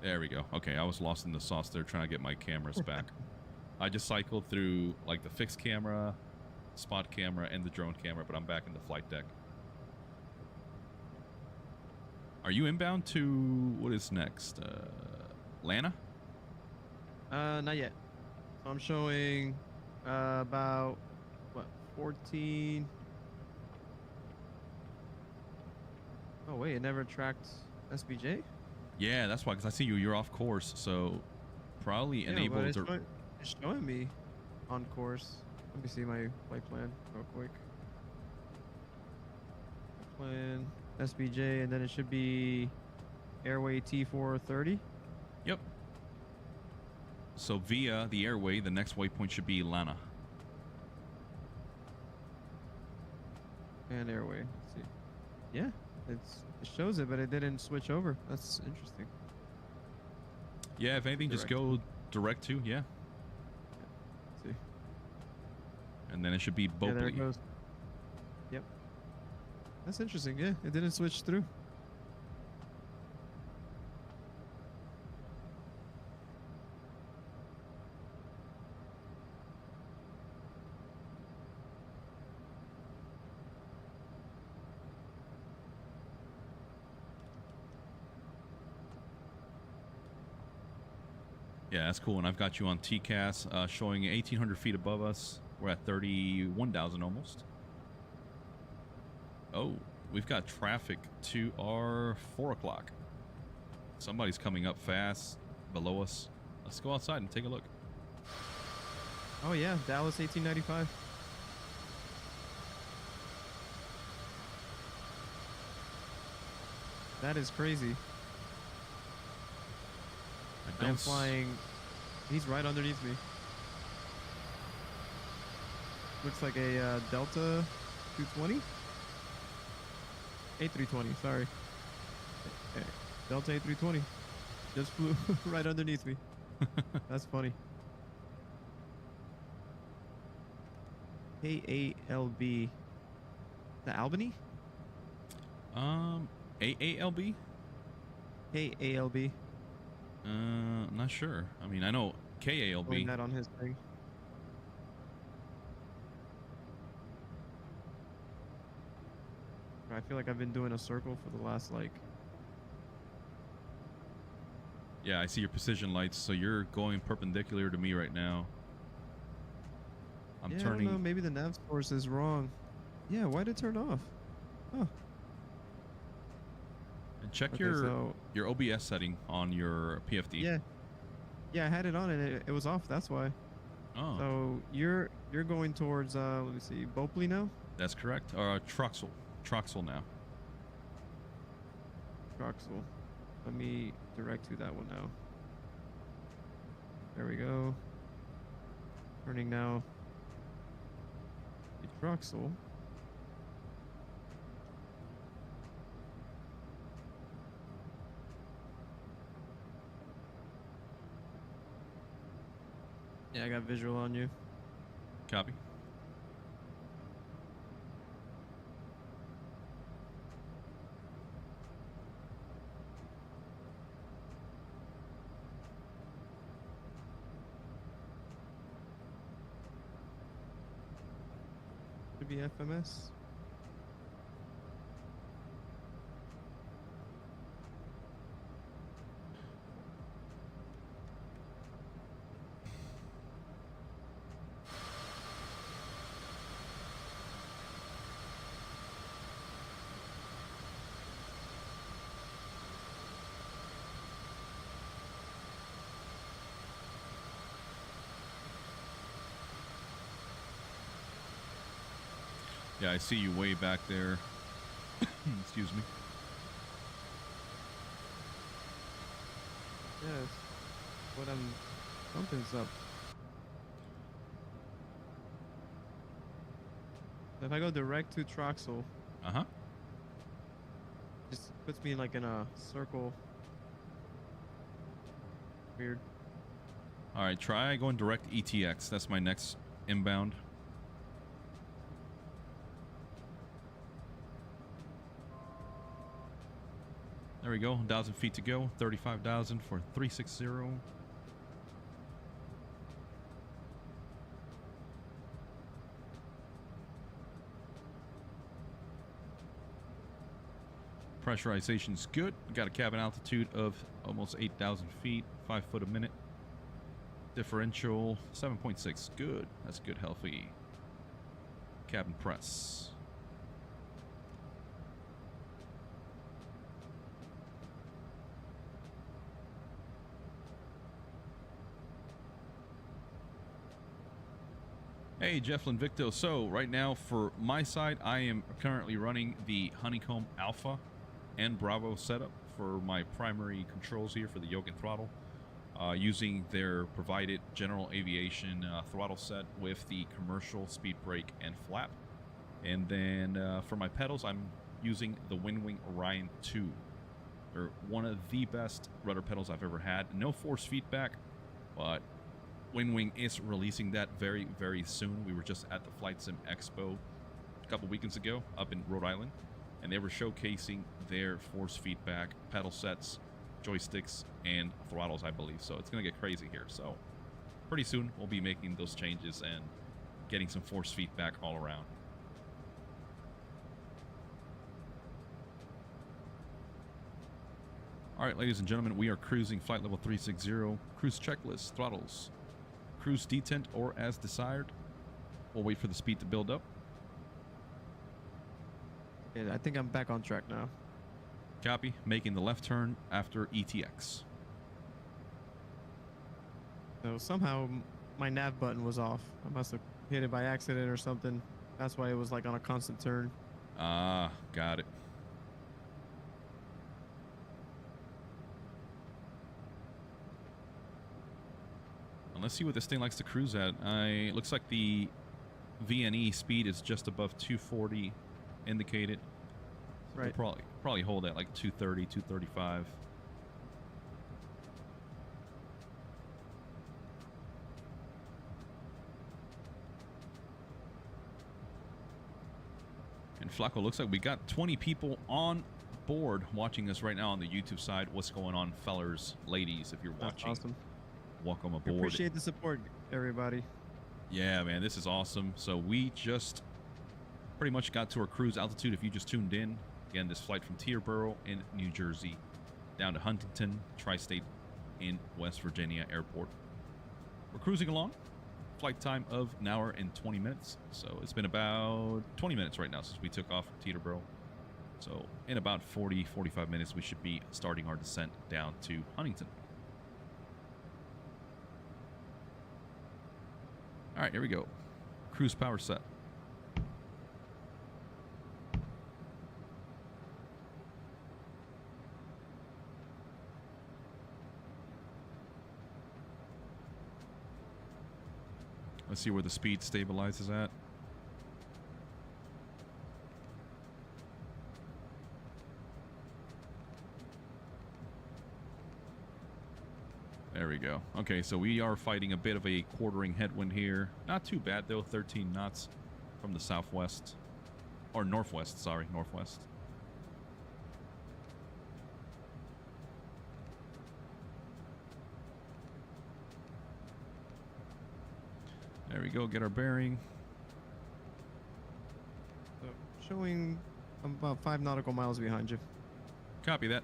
There we go. Okay, I was lost in the sauce there trying to get my cameras back. I just cycled through like the fixed camera, spot camera, and the drone camera, but I'm back in the flight deck. Are you inbound to what is next? Lana? Not yet. So I'm showing about what 14. Oh wait, it never tracked SBJ. Yeah, that's why. Because I see you're off course, so probably enable but to. It's showing me on course. Let me see my flight plan real quick. Plan SBJ, and then it should be airway T430. Yep. So via the airway, the next waypoint should be Lana. And airway. Let's see. Yeah, it shows it, but it didn't switch over. That's interesting. Yeah, if anything, just go direct to, yeah. Let's see. And then it should be Yeah, there Bopley. it goes. Yep. That's interesting. Yeah, it didn't switch through. Yeah, that's cool. And I've got you on TCAS showing 1,800 feet above us. We're at 31,000 almost. Oh, we've got traffic to our 4 o'clock. Somebody's coming up fast below us. Let's go outside and take a look. Oh yeah, Dallas 1895. That is crazy. I am flying. He's right underneath me. Looks like a Delta 220? A320, sorry. Okay. Delta A320. Just flew right underneath me. That's funny. KALB. The Albany? AALB? KALB. Not sure. I mean, I know KALB. Showing that on his thing. I feel like I've been doing a circle for the last, like... Yeah, I see your precision lights, so you're going perpendicular to me right now. I'm turning... I don't know, maybe the nav source is wrong. Yeah, why did it turn off? Huh. And check your OBS setting on your PFD. Yeah. Yeah, I had it on and it was off, that's why. Oh. So you're going towards, let me see, Bopley now? That's correct. Or Troxel. Troxel now. Troxel. Let me direct to that one now. There we go. Turning now. The Troxel. Yeah, I got visual on you. Copy. Should be FMS. Yeah, I see you way back there. Excuse me. Yes. But something's up. If I go direct to Troxel, just puts me like in a circle. Weird. All right, try going direct ETX. That's my next inbound. There we go, 1,000 feet to go, 35,000 for 360. Pressurization's good. Got a cabin altitude of almost 8,000 feet, 5 foot a minute. Differential 7.6, good. That's good, healthy. Cabin press. Hey, Jefflin Victo. So right now for my side, I am currently running the Honeycomb Alpha and Bravo setup for my primary controls here for the yoke and throttle, using their provided general aviation throttle set with the commercial speed brake and flap. And then for my pedals, I'm using the Windwing Orion 2. They're one of the best rudder pedals I've ever had. No force feedback, but Windwing is releasing that very, very soon. We were just at the Flight Sim Expo a couple weekends ago up in Rhode Island, and they were showcasing their force feedback pedal sets, joysticks, and throttles, I believe. So it's going to get crazy here. So pretty soon we'll be making those changes and getting some force feedback all around. All All right, ladies and gentlemen, we are cruising flight level 360. Cruise checklist, throttles. Cruise detent or as desired. We'll wait for the speed to build up. Yeah, I think I'm back on track now. Copy. Making the left turn after ETX. So somehow my nav button was off. I must have hit it by accident or something. That's why it was like on a constant turn. Ah, got it. Let's see what this thing likes to cruise at. It looks like the VNE speed is just above 240 indicated. So Right. We'll probably hold at like 230, 235. And Flacco, looks like we got 20 people on board watching us right now on the YouTube side. What's going on, fellers, ladies, if you're watching? That's awesome. Welcome We aboard. appreciate the support, everybody. Yeah, man, this is awesome. So we just pretty much got to our cruise altitude. If you just tuned in, again, this flight from Teterbero in New Jersey down to Huntington, Tri-State in West Virginia Airport. We're cruising along. Flight time of an hour and 20 minutes. So it's been about 20 minutes right now since we took off from Teterbero. So in about 40, 45 minutes, we should be starting our descent down to Huntington. All right, here we go. Cruise power set. Let's see where the speed stabilizes at. There we go. Okay, so we are fighting a bit of a quartering headwind here. Not too bad, though. 13 knots from the southwest. Or northwest, sorry. Northwest. There we go. Get our bearing. So showing I'm about 5 nautical miles behind you. Copy that.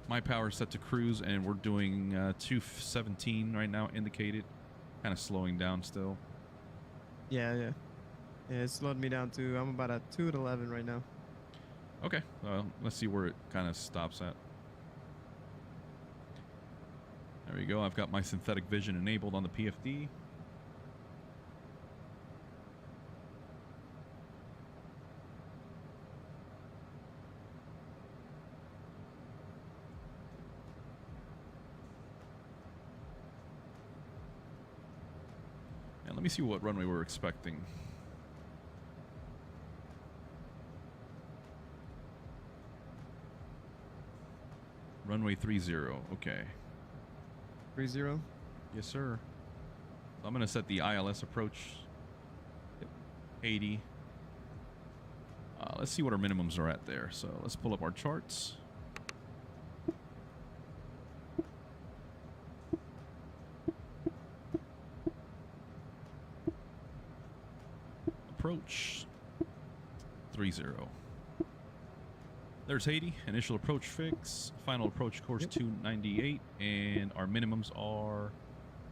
My power is set to cruise, and we're doing 217 right now, indicated. Kind of slowing down still. Yeah. It slowed me down to, I'm about at 2 at 11 right now. Okay, well, let's see where it kind of stops at. There we go. I've got my synthetic vision enabled on the PFD. And let me see what runway we're expecting. Runway 30. Okay. 30. Yes, sir. So I'm going to set the ILS approach. 80. Let's see what our minimums are at there. So let's pull up our charts. Approach 30. There's 80. Initial approach fix. Final approach course 298. And our minimums are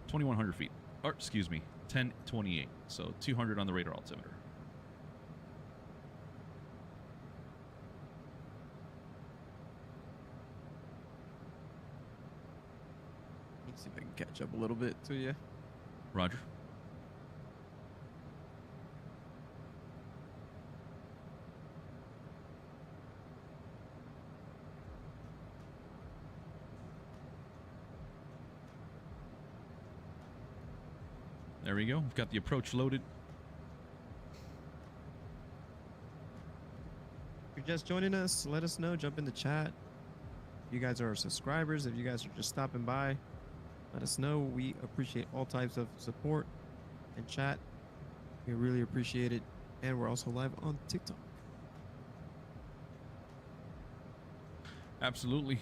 2,100 feet. Or, excuse me, 1028. So 200 on the radar altimeter. Let's see if I can catch up a little bit to you. Roger. There we go. We've got the approach loaded. If you're just joining us, let us know. Jump in the chat. If you guys are subscribers, if you guys are just stopping by, let us know. We appreciate all types of support and chat. We really appreciate it. And we're also live on TikTok. Absolutely.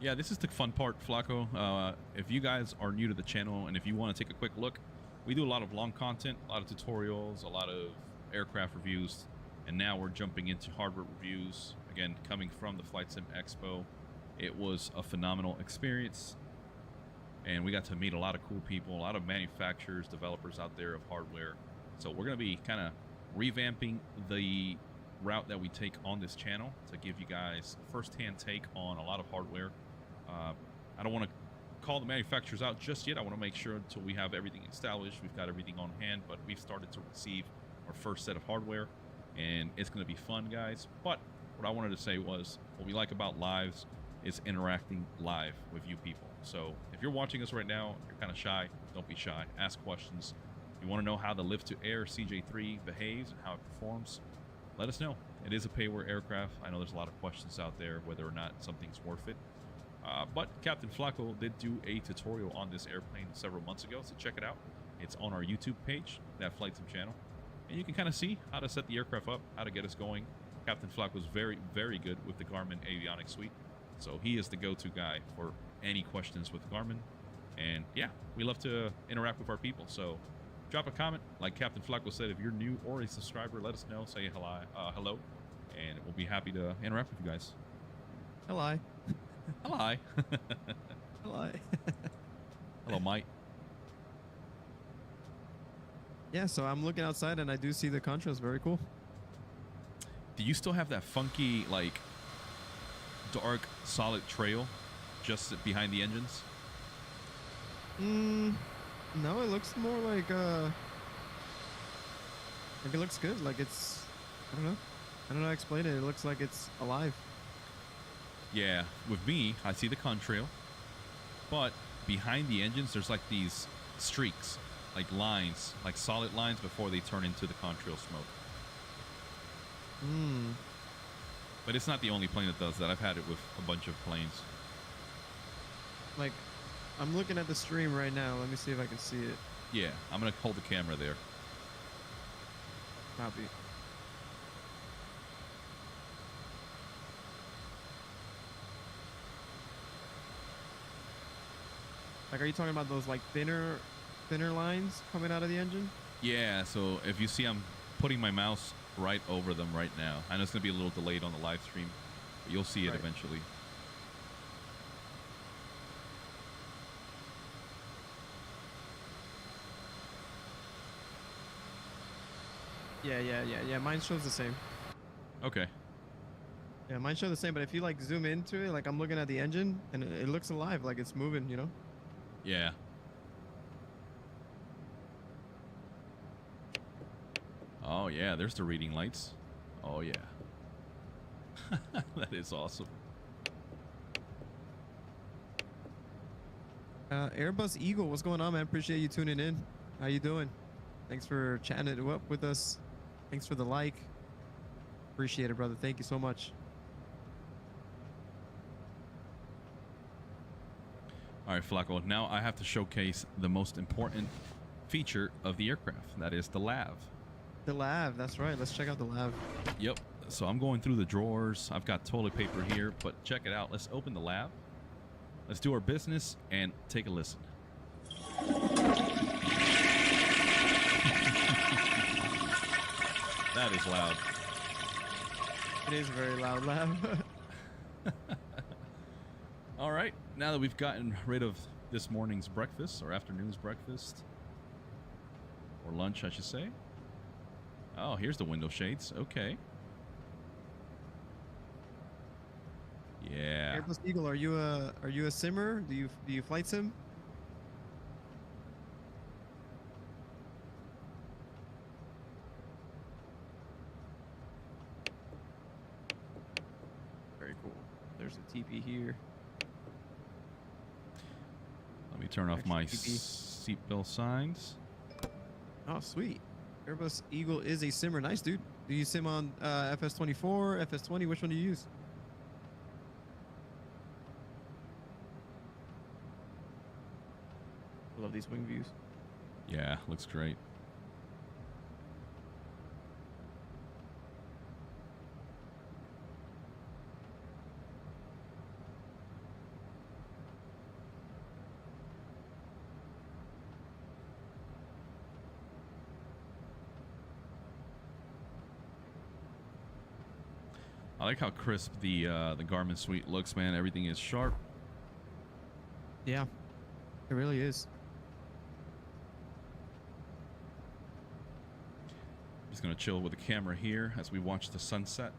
Yeah, this is the fun part, Flacco. If you guys are new to the channel and if you want to take a quick look, we do a lot of long content, a lot of tutorials, a lot of aircraft reviews, And now we're jumping into hardware reviews. Again, coming from the Flight Sim Expo. It was a phenomenal experience. And we got to meet a lot of cool people, a lot of manufacturers, developers out there of hardware. So we're going to be kind of revamping the route that we take on this channel to give you guys a first-hand take on a lot of hardware. I don't want to call the manufacturers out just yet. I want to make sure until we have everything established, we've got everything on hand, but we've started to receive our first set of hardware, and it's going to be fun, guys. But what I wanted to say was, what we like about lives is interacting live with you people. So if you're watching us right now, you're kind of shy, don't be shy. Ask questions. If you want to know how the Livtoair CJ3 behaves and how it performs, let us know. It is a pay-wear aircraft. I know there's a lot of questions out there whether or not something's worth it. But Captain Flacco did do a tutorial on this airplane several months ago, so check it out. It's on our YouTube page, that Flight Sim channel. And you can kind of see how to set the aircraft up, how to get us going. Captain Flacco was very, very good with the Garmin avionics suite. So he is the go-to guy for any questions with Garmin. And yeah, we love to interact with our people. So drop a comment. Like Captain Flacco said, if you're new or a subscriber, let us know. Say hello. And we'll be happy to interact with you guys. Hello. Hello. Hello. Hello, Mike. Yeah, so I'm looking outside and I do see the contrails. Very cool. Do you still have that funky, like, dark, solid trail just behind the engines? No, it looks more like it looks good. Like it's, I don't know how to explain it. It looks like it's alive. Yeah, with me, I see the contrail, but behind the engines, there's like these streaks, like lines, like solid lines before they turn into the contrail smoke. But it's not the only plane that does that. I've had it with a bunch of planes. Like, I'm looking at the stream right now. Let me see if I can see it. Yeah, I'm going to hold the camera there. Copy. Like, are you talking about those, like, thinner lines coming out of the engine? Yeah, so if you see, I'm putting my mouse right over them right now. I know it's going to be a little delayed on the live stream, but you'll see it eventually. Yeah. Mine shows the same. Okay. Yeah, mine shows the same, but if you, like, zoom into it, like, I'm looking at the engine, and it looks alive, like it's moving, you know? Yeah. Oh, yeah, there's the reading lights. Oh, yeah. That is awesome. Airbus Eagle, what's going on, man? Appreciate you tuning in. How you doing? Thanks for chatting it up with us. Thanks for the like. Appreciate it, brother. Thank you so much. All right, Flacco, now I have to showcase the most important feature of the aircraft. That is the lav. The lav, that's right. Let's check out the lav. Yep. So I'm going through the drawers. I've got toilet paper here, but check it out. Let's open the lav. Let's do our business and take a listen. That is loud. It is a very loud lav. All right. Now that we've gotten rid of this morning's breakfast or afternoon's breakfast, or lunch, I should say. Oh, here's the window shades. Okay. Yeah. Airbus Eagle, are you a simmer? Do you flight sim? Very cool. There's a TP here. Let me turn off my TP. seatbelt signs. Oh, sweet. Airbus Eagle is a simmer. Nice, dude. Do you sim on FS24, FS20? Which one do you use? I love these wing views. Yeah, looks great. I like how crisp the Garmin suite looks, man. Everything is sharp. Yeah, it really is. Just gonna chill with the camera here as we watch the sunset.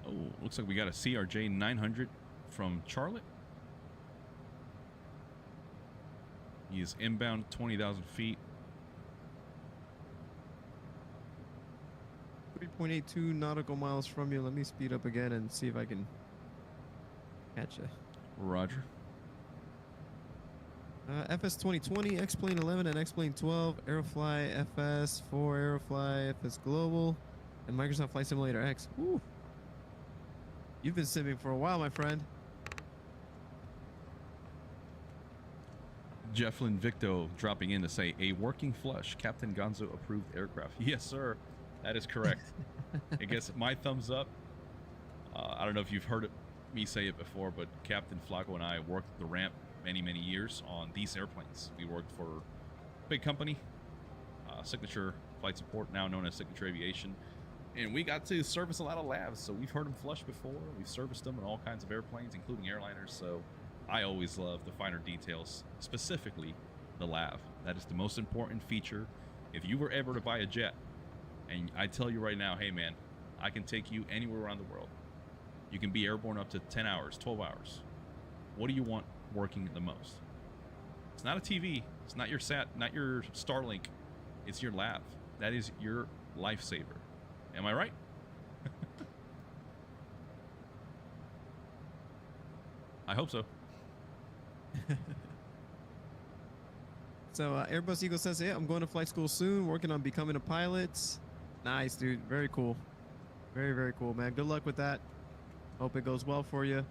Oh, looks like we got a CRJ 900 from Charlotte. He is inbound 20,000 feet. 3.82 nautical miles from you. Let me speed up again and see if I can catch you. Roger. FS 2020, X-Plane 11, and X-Plane 12, Aerofly FS 4, Aerofly FS Global, and Microsoft Flight Simulator X. Woo. You've been simming for a while, my friend. Jefflin Victo dropping in to say, a working flush Captain Gonzo approved aircraft. Yes, sir. That is correct. I guess my thumbs up. I don't know if you've heard me say it before, but Captain Flacco and I worked the ramp many years on these airplanes. We worked for a big company, Signature Flight Support, now known as Signature Aviation, and we got to service a lot of labs. So we've heard them flush before. We've serviced them in all kinds of airplanes, including airliners. So I always love the finer details, specifically the lav. That is the most important feature. If you were ever to buy a jet, and I tell you right now, hey man, I can take you anywhere around the world. You can be airborne up to 10 hours, 12 hours. What do you want working the most? It's not a TV. It's not your sat, not your Starlink. It's your lav. That is your lifesaver. Am I right? I hope so. So Airbus Eagle says, yeah, I'm going to flight school soon, working on becoming a pilot. Nice, dude. Very cool. Very cool, man. Good luck with that. Hope it goes well for you.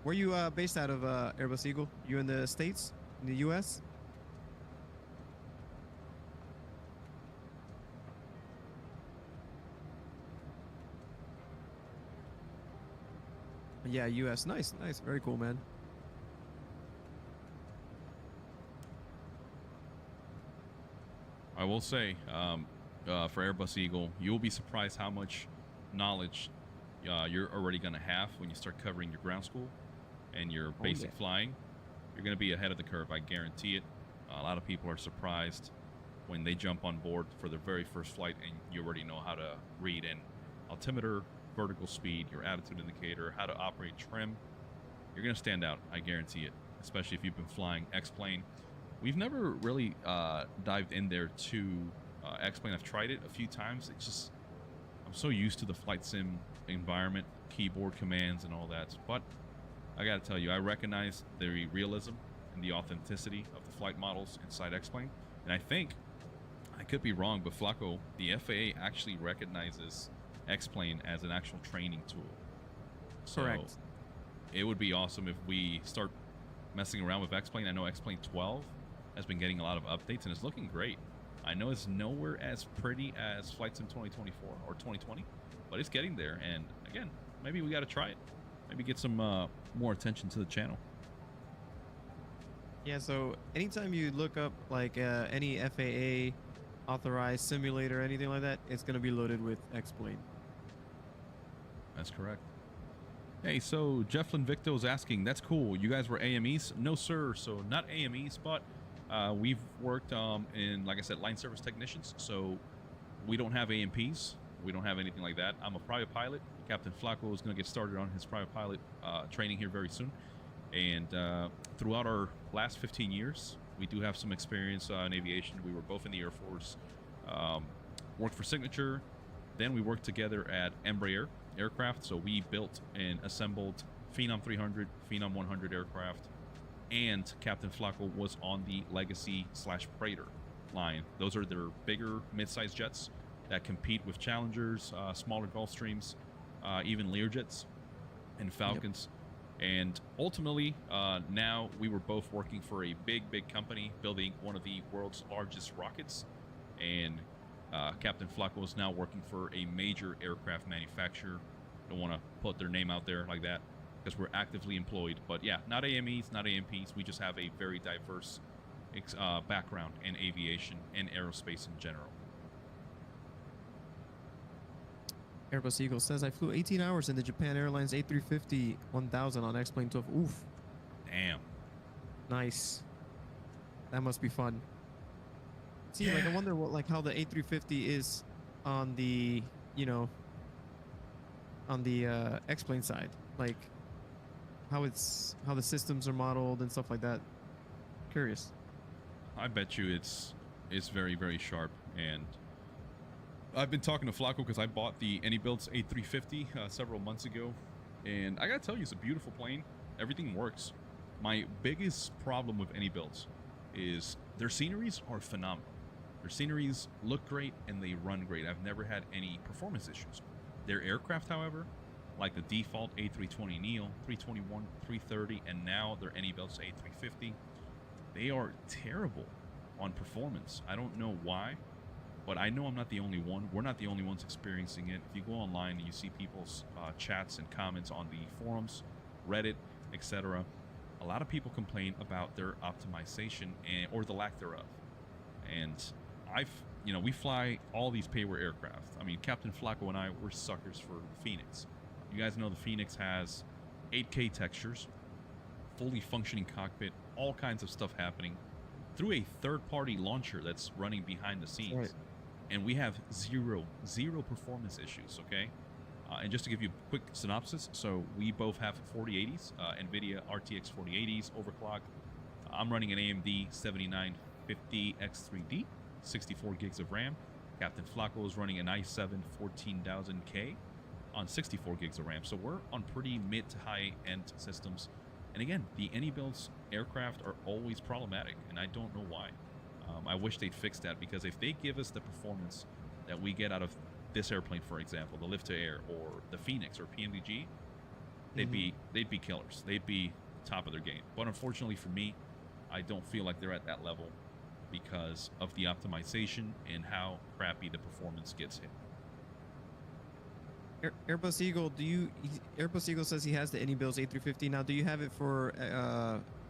Where you based out of, Airbus Eagle? You in the States? In the U.S.? Yeah, U.S. Nice. Very cool, man. I will say, for Airbus Eagle, you'll be surprised how much knowledge you're already going to have when you start covering your ground school and your basic flying. You're going to be ahead of the curve, I guarantee it. A lot of people are surprised when they jump on board for their very first flight and you already know how to read an altimeter, vertical speed, your attitude indicator, how to operate trim. You're going to stand out, I guarantee it, especially if you've been flying X-Plane. We've never really dived in there to X-Plane. I've tried it a few times. It's just, I'm so used to the flight sim environment, keyboard commands and all that. But I got to tell you, I recognize the realism and the authenticity of the flight models inside X-Plane. And I think, I could be wrong, but Flacco, the FAA actually recognizes X-Plane as an actual training tool. So Correct. It would be awesome if we start messing around with X-Plane. I know X-Plane 12 has been getting a lot of updates and it's looking great. I know it's nowhere as pretty as Flight Sim 2024 or 2020, but it's getting there. And again, maybe we got to try it. Maybe get some more attention to the channel. Yeah, so anytime you look up like any FAA authorized simulator or anything like that, it's going to be loaded with X-Plane. That's correct. Hey, so Jefflin Victo is asking, that's cool. You guys were AMEs? No, sir. So not AMEs, but we've worked in, like I said, line service technicians. So we don't have AMPs. We don't have anything like that. I'm a private pilot. Captain Flacco is going to get started on his private pilot training here very soon. And throughout our last 15 years, we do have some experience in aviation. We were both in the Air Force, worked for Signature. Then we worked together at Embraer aircraft. So we built and assembled Phenom 300, Phenom 100 aircraft. And Captain Flacco was on the Legacy/Praetor line. Those are their bigger mid-sized jets that compete with Challengers, smaller Gulfstreams, even Learjets and Falcons. Yep. And ultimately, now we were both working for a big company building one of the world's largest rockets. And Captain Flacco is now working for a major aircraft manufacturer. Don't want to put their name out there like that because we're actively employed. But yeah, not AMEs, not AMPs. We just have a very diverse background in aviation and aerospace in general. Airbus Eagle says I flew 18 hours in the Japan Airlines A350 1000 on X-Plane 12. Oof. Damn. Nice. That must be fun. See, like, I wonder what, like, how the A350 is on the, you know, on the X-Plane side. Like, how the systems are modeled and stuff like that. Curious. I bet you it's very, very sharp. And I've been talking to Flacco because I bought the AnyBuilds A350 several months ago. And I gotta tell you, it's a beautiful plane. Everything works. My biggest problem with AnyBuilds is their sceneries are phenomenal. Their sceneries look great and they run great. I've never had any performance issues. Their aircraft, however, like the default A320neo, 321, 330, and now their AnyBuilds A350, they are terrible on performance. I don't know why, but I know I'm not the only one. We're not the only ones experiencing it. If you go online and you see people's chats and comments on the forums, Reddit, etc., a lot of people complain about their optimization or the lack thereof. And we fly all these payware aircraft. I mean, Captain Flacco and I, we're suckers for the Phoenix. You guys know the Phoenix has 8K textures, fully functioning cockpit, all kinds of stuff happening through a third-party launcher that's running behind the scenes. Right. And we have zero performance issues, okay? And just to give you a quick synopsis, so we both have 4080s, NVIDIA RTX 4080s, overclocked. I'm running an AMD 7950 X3D, 64 gigs of RAM. Captain Flacco is running an i7 14000K on 64 gigs of RAM. So we're on pretty mid to high-end systems. And again, the AnyBuilds aircraft are always problematic, and I don't know why. I wish they'd fix that, because if they give us the performance that we get out of this airplane, for example, the Livtoair or the Phoenix or PMDG, they'd be killers. They'd be top of their game. But unfortunately for me, I don't feel like they're at that level because of the optimization and how crappy the performance gets hit. Airbus Eagle, Airbus Eagle says he has the AnyBuilds A350. Now, do you have it for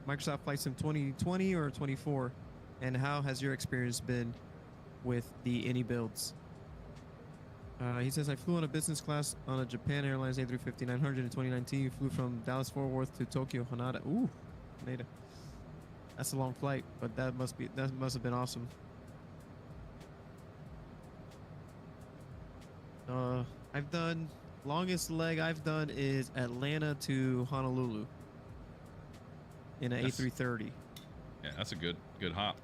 Microsoft Flight Sim 2020 or 24? And how has your experience been with the AnyBuilds? He says, I flew on a business class on a Japan Airlines A350-900 in 2019. Flew from Dallas-Fort Worth to Tokyo, Haneda. Ooh, Haneda. That's a long flight, but that must have been awesome. I've done, longest leg I've done is Atlanta to Honolulu in an A330. Yeah, that's a good hop.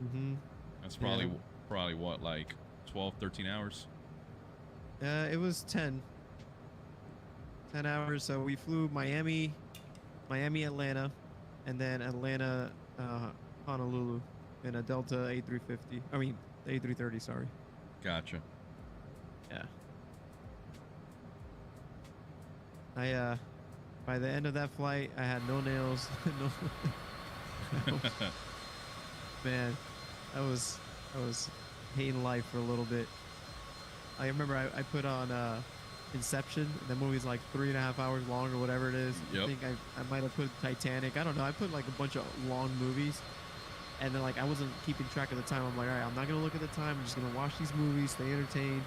Mm-hmm. That's probably what, like 12, 13 hours? It was 10 hours. So we flew Miami, Atlanta, and then Atlanta, Honolulu in a Delta A350. I mean, A330, sorry. Gotcha. Yeah. By the end of that flight, I had no nails. Man, I was hating life for a little bit. I remember I put on Inception. The movie's like 3.5 hours long or whatever it is. Yep. I think I might have put Titanic. I don't know. I put like a bunch of long movies, and then like I wasn't keeping track of the time. I'm like, all right, I'm not gonna look at the time. I'm just gonna watch these movies, stay entertained.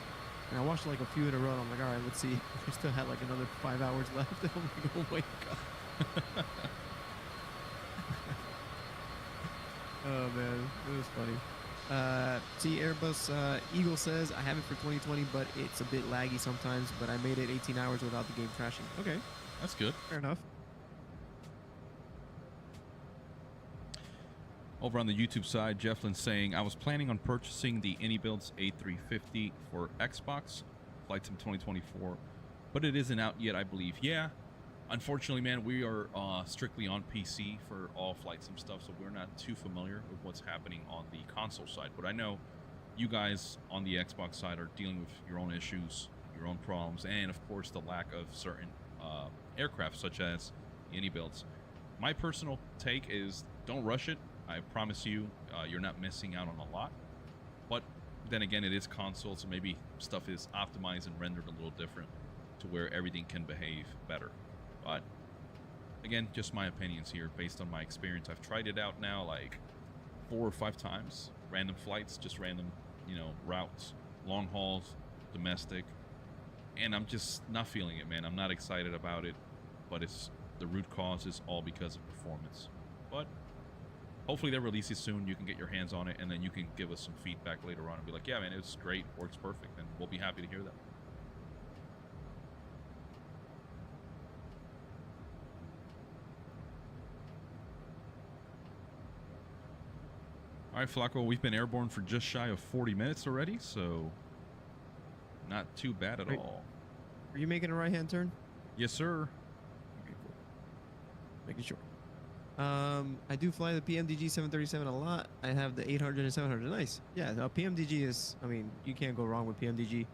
And I watched like a few in a row. And I'm like, all right, let's see. I still had like another 5 hours left. I'm like, oh my god. Oh man, it was funny. See, Airbus Eagle says I have it for 2020, but it's a bit laggy sometimes. But I made it 18 hours without the game crashing. Okay, that's good. Fair enough. Over on the YouTube side, Jefflin's saying, I was planning on purchasing the AnyBuilds A350 for Xbox Flight Sim 2024, but it isn't out yet, I believe. Yeah, unfortunately, man, we are strictly on PC for all Flight Sim stuff, so we're not too familiar with what's happening on the console side. But I know you guys on the Xbox side are dealing with your own issues, your own problems, and of course the lack of certain aircraft such as AnyBuilds. My personal take is don't rush it. I promise you, you're not missing out on a lot. But then again, it is console, so maybe stuff is optimized and rendered a little different to where everything can behave better. But again, just my opinions here based on my experience. I've tried it out now like 4 or 5 times. Random flights, just random, routes, long hauls, domestic. and I'm just not feeling it, man. I'm not excited about it, but it's the root cause is all because of performance. But hopefully they release it soon. You can get your hands on it, and then you can give us some feedback later on and be like, yeah, man, it's great, works perfect, and we'll be happy to hear that. All right, Flacco, we've been airborne for just shy of 40 minutes already, so not too bad at all. Are you making a right-hand turn? Yes, sir. Okay, cool. Making sure. I do fly the PMDG 737 a lot. I have the 800 and 700. Nice. Yeah, the PMDG is, I mean, you can't go wrong with PMDG.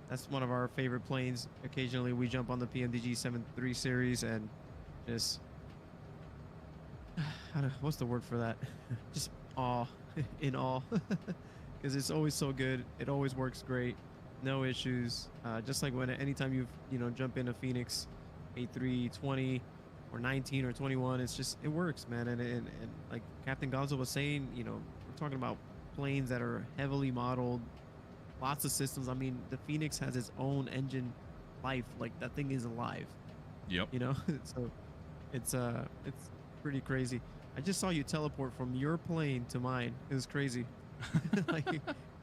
That's one of our favorite planes. Occasionally we jump on the PMDG 73 series and just, what's the word for that? Just awe, in awe. Because it's always so good. It always works great. No issues. Just like when anytime you've, jump in a Phoenix A320 or 19 or 21, it's just, it works, man. And like Captain Gonzo was saying, we're talking about planes that are heavily modeled, lots of systems. I mean, the Phoenix has its own engine life. Like that thing is alive. Yep. So it's pretty crazy. I just saw you teleport from your plane to mine. It was crazy.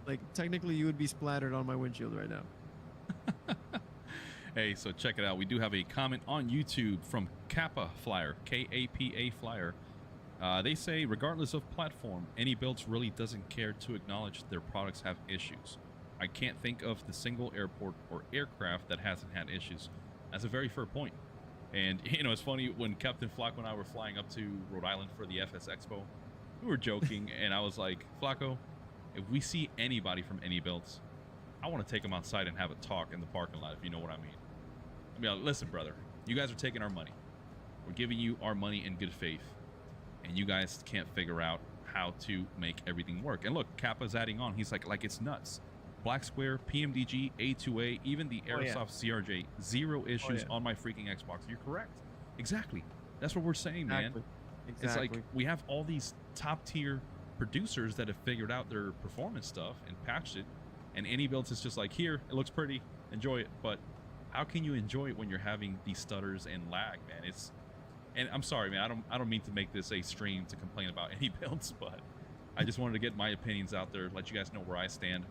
like technically you would be splattered on my windshield right now. Hey, so check it out. We do have a comment on YouTube from Kappa Flyer, K-A-P-A Flyer. They say, regardless of platform, any builds really doesn't care to acknowledge their products have issues. I can't think of the single airport or aircraft that hasn't had issues. That's a very fair point. And, it's funny, when Captain Flacco and I were flying up to Rhode Island for the FS Expo, we were joking, and I was like, Flacco, if we see anybody from any builds, I want to take them outside and have a talk in the parking lot, if you know what I mean. Listen, brother, you guys are taking our money. We're giving you our money in good faith, and you guys can't figure out how to make everything work. And look, Kappa's adding on. He's like it's nuts. Black Square, PMDG, A2A, even the Aerosoft CRJ, zero issues on my freaking Xbox. You're correct. Exactly. That's what we're saying, man. Exactly. It's like we have all these top tier producers that have figured out their performance stuff and patched it, and any builds is just like, here, it looks pretty, enjoy it. But how can you enjoy it when you're having these stutters and lag, man? And I'm sorry, man, I don't mean to make this a stream to complain about any builds, but I just wanted to get my opinions out there, let you guys know where I stand.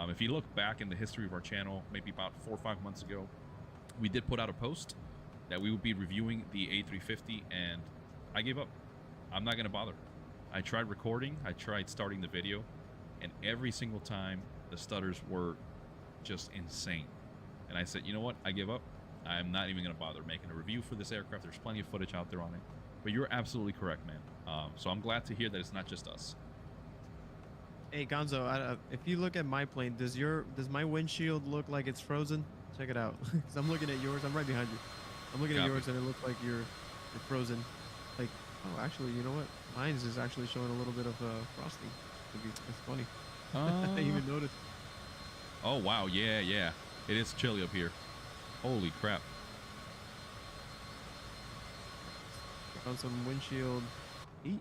If you look back in the history of our channel, maybe about 4 or 5 months ago, we did put out a post that we would be reviewing the A350, and I gave up. I'm not going to bother. I tried recording, I tried starting the video, and every single time the stutters were just insane. And I said, you know what? I give up. I'm not even going to bother making a review for this aircraft. There's plenty of footage out there on it. But you're absolutely correct, man. So I'm glad to hear that it's not just us. Hey Gonzo, if you look at my plane, does my windshield look like it's frozen? Check it out. Because I'm looking at yours. I'm right behind you. I'm looking at yours, and it looks like you're frozen. Like, oh, actually, you know what? Mine's is actually showing a little bit of frosting. It's funny. I didn't even noticed. Oh wow, yeah. It is chilly up here. Holy crap. On some windshield heat.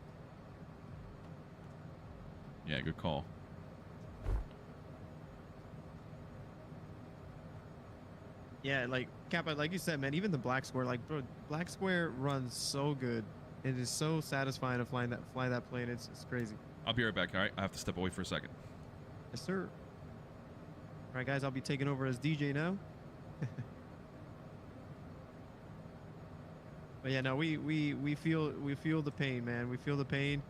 Yeah, good call. Yeah, like Kappa, like you said, man, even the Black Square, like bro, Black Square runs so good. It is so satisfying to fly that plane. It's crazy. I'll be right back. All right, I have to step away for a second. Yes, sir. All right, guys, I'll be taking over as DJ now. But yeah, no, we feel the pain, man. We feel the pain.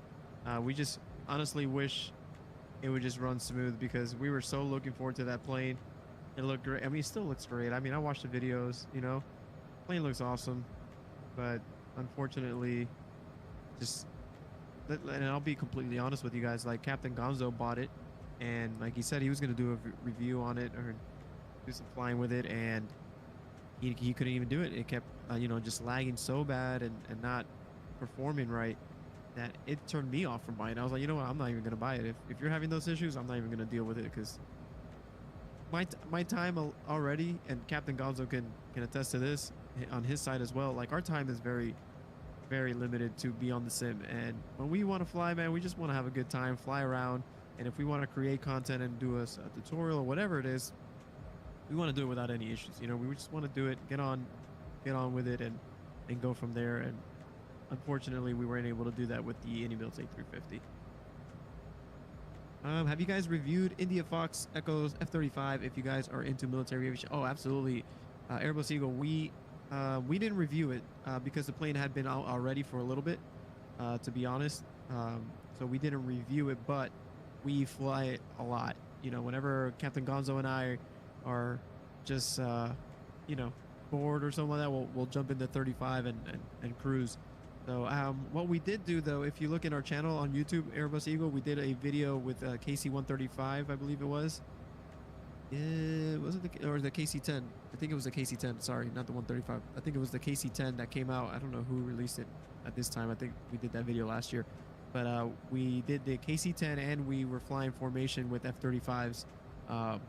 We just honestly wish it would just run smooth, because we were so looking forward to that plane. It looked great. I mean, it still looks great. I mean, I watched the videos, plane looks awesome, but unfortunately, and I'll be completely honest with you guys, like Captain Gonzo bought it, and like he said, he was going to do a review on it or do some flying with it, and he couldn't even do it. It kept, just lagging so bad and not performing right, that it turned me off from buying it. I was like, you know what, I'm not even going to buy it. If you're having those issues, I'm not even going to deal with it, because my time already, and Captain Gonzo can attest to this on his side as well, like our time is very, very limited to be on the sim. And when we want to fly, man, we just want to have a good time, fly around. And if we want to create content and do a tutorial or whatever it is, we want to do it without any issues. You know, we just want to do it, get on with it, and go from there. And unfortunately, we weren't able to do that with the Indy Builds A350. Have you guys reviewed India Fox Echo's F-35 if you guys are into military aviation? Oh, absolutely. Airbus Eagle, we didn't review it because the plane had been out already for a little bit, to be honest. So we didn't review it, but we fly it a lot. You know, whenever Captain Gonzo and I are just, you know, bored or something like that, we'll jump into 35 and cruise. So what we did do, though, if you look at our channel on YouTube, Airbus Eagle, we did a video with KC-135, I believe it was. Yeah, was it or the KC-10? I think it was the KC-10. Sorry, not the 135. I think it was the KC-10 that came out. I don't know who released it at this time. I think we did that video last year. But we did the KC-10 and we were flying formation with F-35s.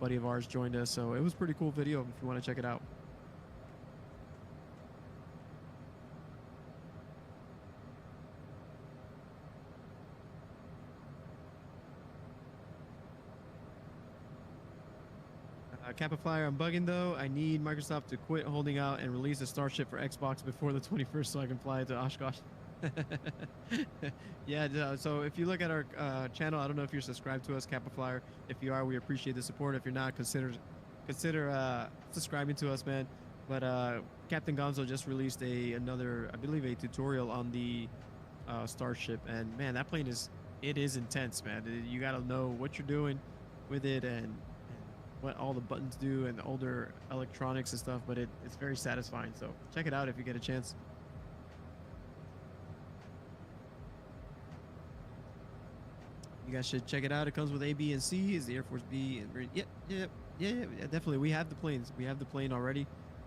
Buddy of ours joined us, so it was a pretty cool video if you want to check it out. Kappa Flyer, I'm bugging though. I need Microsoft to quit holding out and release a Starship for Xbox before the 21st so I can fly it to Oshkosh. Yeah, so if you look at our channel, I don't know if you're subscribed to us, Kappa Flyer. If you are, we appreciate the support. If you're not, consider subscribing to us, man. But Captain Gonzo just released another, I believe, a tutorial on the Starship, and man, that plane is intense, man. You got to know what you're doing with it and what all the buttons do and the older electronics and stuff, but it's very satisfying. So check it out if you get a chance. You guys should check it out. It comes with A, B, and C. Is the Air Force B? Yeah, definitely. We have the planes. We have the plane already,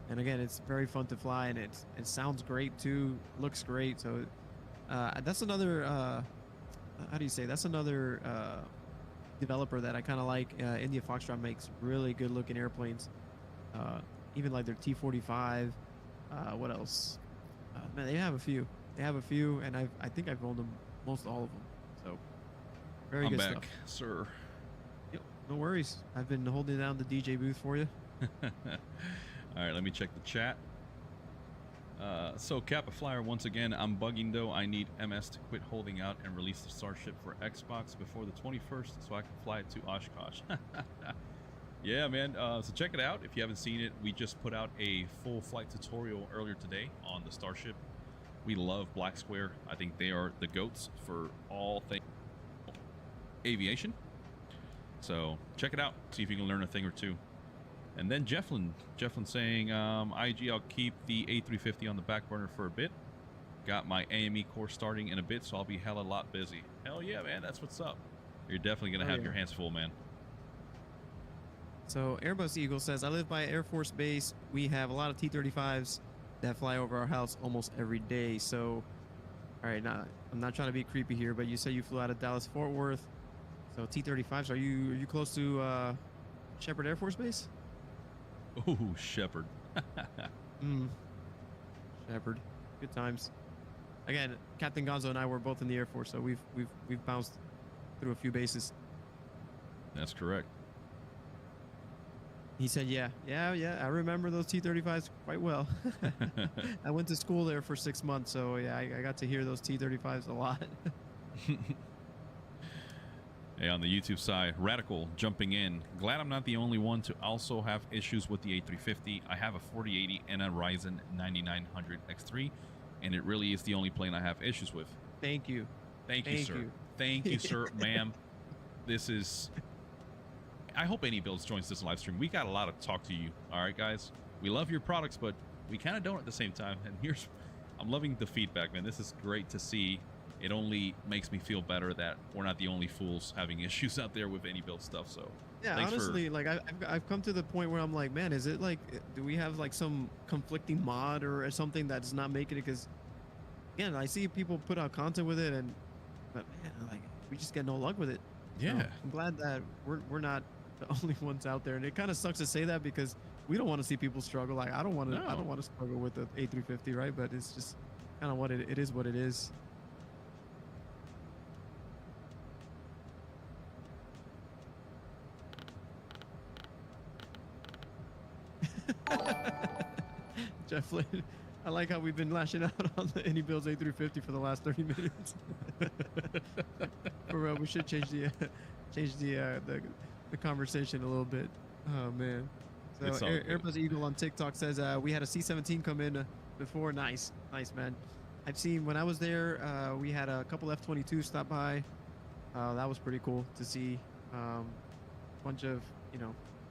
and again, it's very fun to fly, and it sounds great too. Looks great. So that's another. How do you say? That's another developer that I kind of like. India Foxtrot makes really good looking airplanes. Even like their T-45. What else? Man, they have a few. And I think I've owned them, most all of them. So very good stuff. I'm back, sir. Yep, no worries. I've been holding down the DJ booth for you. All right, let me check the chat. So Kappa Flyer, once again, I'm bugging though. I need MS to quit holding out and release the Starship for Xbox before the 21st so I can fly it to Oshkosh. Yeah, man. So check it out if you haven't seen it. We just put out a full flight tutorial earlier today on the Starship. We love Black Square. I think they are the goats for all things aviation. So check it out. See if you can learn a thing or two. And then Jefflin saying, IG, I'll keep the A350 on the back burner for a bit. Got my AME course starting in a bit, so I'll be hella lot busy. Hell yeah, man. That's what's up. You're definitely going to have your hands full, man. So Airbus Eagle says, I live by Air Force Base. We have a lot of T-35s that fly over our house almost every day. So, all right, now I'm not trying to be creepy here, but you say you flew out of Dallas Fort Worth. So T-35s, are you close to Shepherd Air Force Base? Oh, Shepherd. Shepherd. Good times. Again, Captain Gonzo and I were both in the Air Force, so we've bounced through a few bases. That's correct. He said, yeah, I remember those T-35s quite well. I went to school there for 6 months, so yeah, I got to hear those T-35s a lot. Hey, on the YouTube side, Radical jumping in. Glad I'm not the only one to also have issues with the A350. I have a 4080 and a Ryzen 9900 X3, and it really is the only plane I have issues with. Thank you. Thank you, sir. Thank you, sir, ma'am. This is... I hope Any Builds joins this live stream. We got a lot of talk to you. All right, guys? We love your products, but we kind of don't at the same time. And here's... I'm loving the feedback, man. This is great to see. It only makes me feel better that we're not the only fools having issues out there with Any Build stuff. So yeah, honestly, like I've come to the point where I'm like, man, is it like, do we have like some conflicting mod or something that's not making it? Because again, I see people put out content with it, but man, like we just get no luck with it. Yeah, so I'm glad that we're not the only ones out there, and it kind of sucks to say that because we don't want to see people struggle. Like I don't want to struggle with the A350, right? But it's just kind of what it is. What it is. Jeff Flynn. I like how we've been lashing out on the Any Bills A350 for the last 30 minutes. For real, we should change the conversation a little bit. Oh man. So It's all good. Airbus Eagle on TikTok says we had a C-17 come in before. Nice, man. I've seen when I was there, we had a couple F-22 stop by. That was pretty cool to see. A bunch of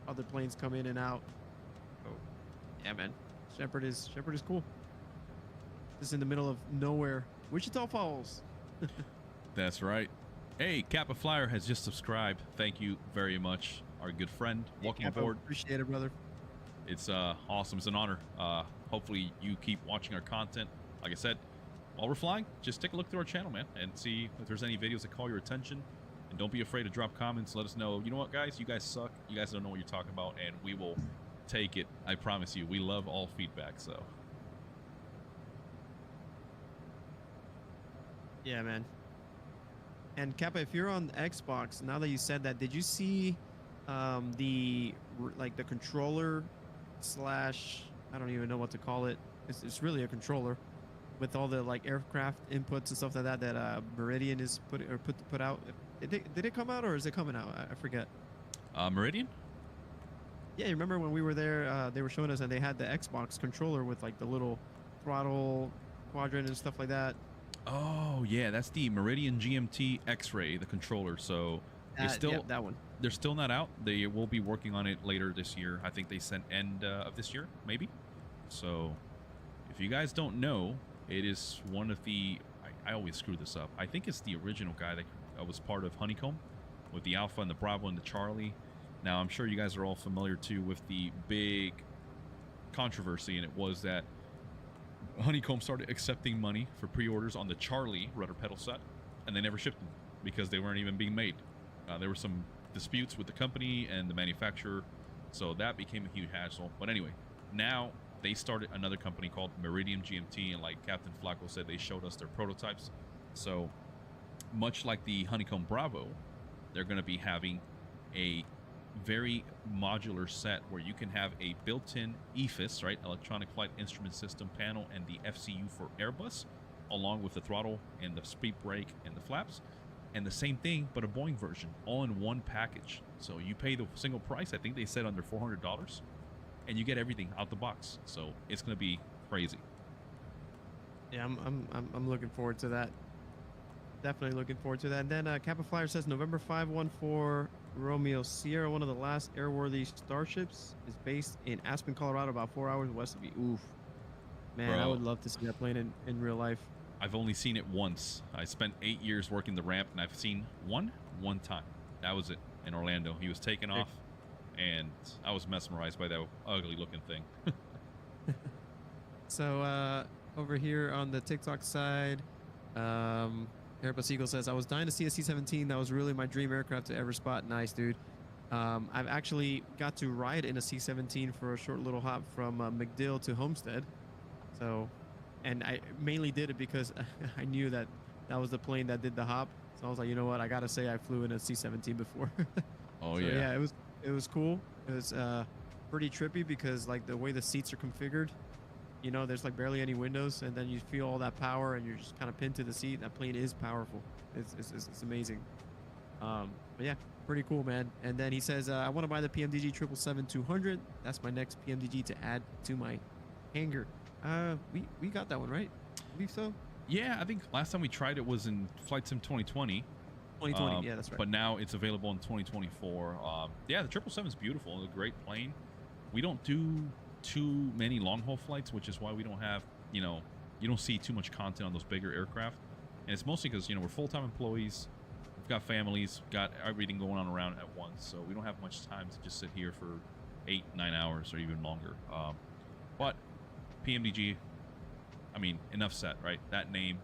other planes come in and out. So yeah, man. Shepherd is cool. Just in the middle of nowhere, Wichita Falls. That's right. Hey, Kappa Flyer has just subscribed. Thank you very much, our good friend. Welcome aboard. Appreciate it, brother. It's awesome. It's an honor. Hopefully you keep watching our content. Like I said, while we're flying, just take a look through our channel, man, and see if there's any videos that call your attention. And don't be afraid to drop comments. Let us know. You know what, guys? You guys suck. You guys don't know what you're talking about, and we will take it. I promise you. We love all feedback. So. Yeah, man. And Kappa, if you're on Xbox, now that you said that, did you see the controller slash, I don't even know what to call it. It's really a controller with all the like aircraft inputs and stuff like that Meridian is put out. Did it come out or is it coming out? I forget. Meridian? Yeah, you remember when we were there, they were showing us and they had the Xbox controller with like the little throttle quadrant and stuff like that. Oh yeah, that's the Meridian GMT X-Ray, the controller. So it's still that one. They're still not out. They will be working on it later this year. I think they sent end of this year, maybe. So if you guys don't know, it is one of the. I always screw this up. I think it's the original guy that was part of Honeycomb, with the Alpha and the Bravo and the Charlie. Now I'm sure you guys are all familiar too with the big controversy, and it was that Honeycomb started accepting money for pre-orders on the Charlie rudder pedal set, and they never shipped them because they weren't even being made. There were some disputes with the company and the manufacturer, so that became a huge hassle. But anyway, now they started another company called Meridian GMT, and like Captain Flacco said, they showed us their prototypes. So much like the Honeycomb Bravo, they're going to be having a very modular set where you can have a built-in EFIS, right, electronic flight instrument system panel, and the FCU for Airbus, along with the throttle and the speed brake and the flaps, and the same thing but a Boeing version, all in one package. So you pay the single price, I think they said under $400, and you get everything out the box. So it's going to be crazy. Yeah, I'm looking forward to that. Definitely looking forward to that. And then Kappa Flyer says November 514 Romeo Sierra, one of the last airworthy starships, is based in Aspen, Colorado, about 4 hours west of you. Oof. Man, Bro, I would love to see that plane in real life. I've only seen it once. I spent 8 years working the ramp, and I've seen one time. That was it, in Orlando. He was taking off, and I was mesmerized by that ugly-looking thing. So over here on the TikTok side, Airbus Eagle says, I was dying to see a C-17. That was really my dream aircraft to ever spot. Nice, dude. I've actually got to ride in a C-17 for a short little hop from MacDill to Homestead. So, and I mainly did it because I knew that was the plane that did the hop. So I was like, you know what? I got to say I flew in a C-17 before. Oh, so, yeah. Yeah, it was cool. It was pretty trippy because like the way the seats are configured, you know, there's like barely any windows, and then you feel all that power, and you're just kind of pinned to the seat. That plane is powerful. It's amazing. But yeah, pretty cool, man. And then he says, I want to buy the PMDG 777-200. That's my next PMDG to add to my hangar. We got that one, right? I believe so. Yeah, I think last time we tried it was in Flight Sim 2020. 2020, yeah, that's right. But now it's available in 2024. Yeah, the 777 is beautiful. It's a great plane. We don't do too many long-haul flights, which is why we don't have, you don't see too much content on those bigger aircraft. And it's mostly because, we're full-time employees. We've got families, got everything going on around at once. So we don't have much time to just sit here for 8-9 hours or even longer. But PMDG, I mean, enough said, right? That name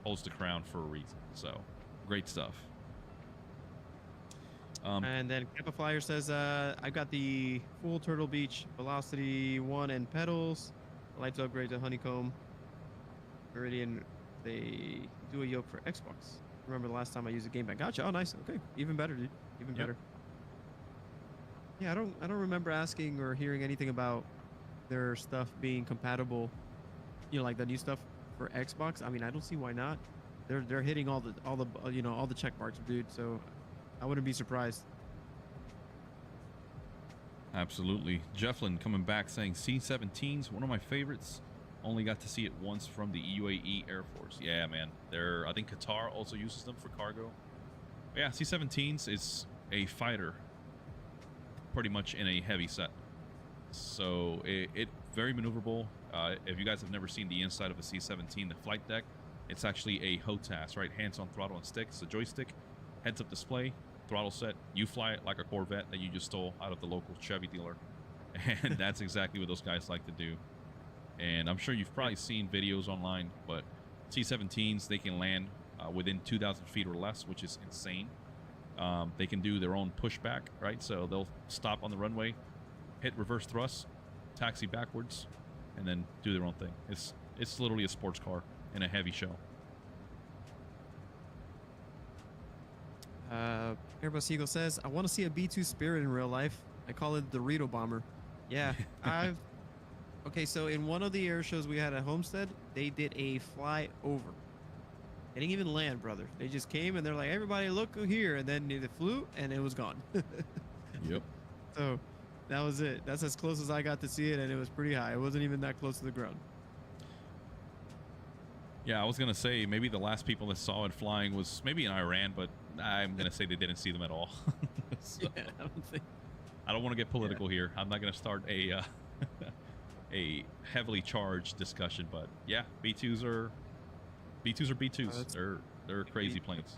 holds the crown for a reason. So great stuff. And then Kappa Flyer says, I've got the full Turtle Beach Velocity 1 and pedals. I'd like to upgrade to Honeycomb. Meridian, they do a yoke for Xbox. Remember the last time I used a game back. Gotcha. Oh, nice. Okay. Even better, dude. Even better. Yeah, I don't remember asking or hearing anything about their stuff being compatible, like the new stuff for Xbox. I mean, I don't see why not. They're hitting all the check marks, dude. So I wouldn't be surprised. Absolutely. Jefflin coming back saying C-17s, one of my favorites. Only got to see it once from the UAE Air Force. Yeah, man. I think Qatar also uses them for cargo. But yeah, C-17s is a fighter pretty much in a heavy set. So it very maneuverable. If you guys have never seen the inside of a C-17, the flight deck, it's actually a HOTAS, right? Hands on throttle and stick. It's a joystick, heads up display, throttle set. You fly it like a Corvette that you just stole out of the local Chevy dealer. And that's exactly what those guys like to do. And I'm sure you've probably seen videos online, but C-17s, they can land within 2,000 feet or less, which is insane. They can do their own pushback, right? So they'll stop on the runway, hit reverse thrust, taxi backwards, and then do their own thing. It's literally a sports car in a heavy shell. Airbus Eagle says, I want to see a B-2 Spirit in real life. I call it the Dorito Bomber. Yeah, Okay, so in one of the air shows we had at Homestead, they did a fly over. They didn't even land, brother. They just came and they're like, everybody look here. And then it flew and it was gone. Yep. So that was it. That's as close as I got to see it. And it was pretty high. It wasn't even that close to the ground. Yeah, I was going to say maybe the last people that saw it flying was maybe in Iran, but I'm going to say they didn't see them at all. So, yeah, I don't want to get political here. I'm not going to start a heavily charged discussion, but yeah, B2s are B2s. They're crazy planes.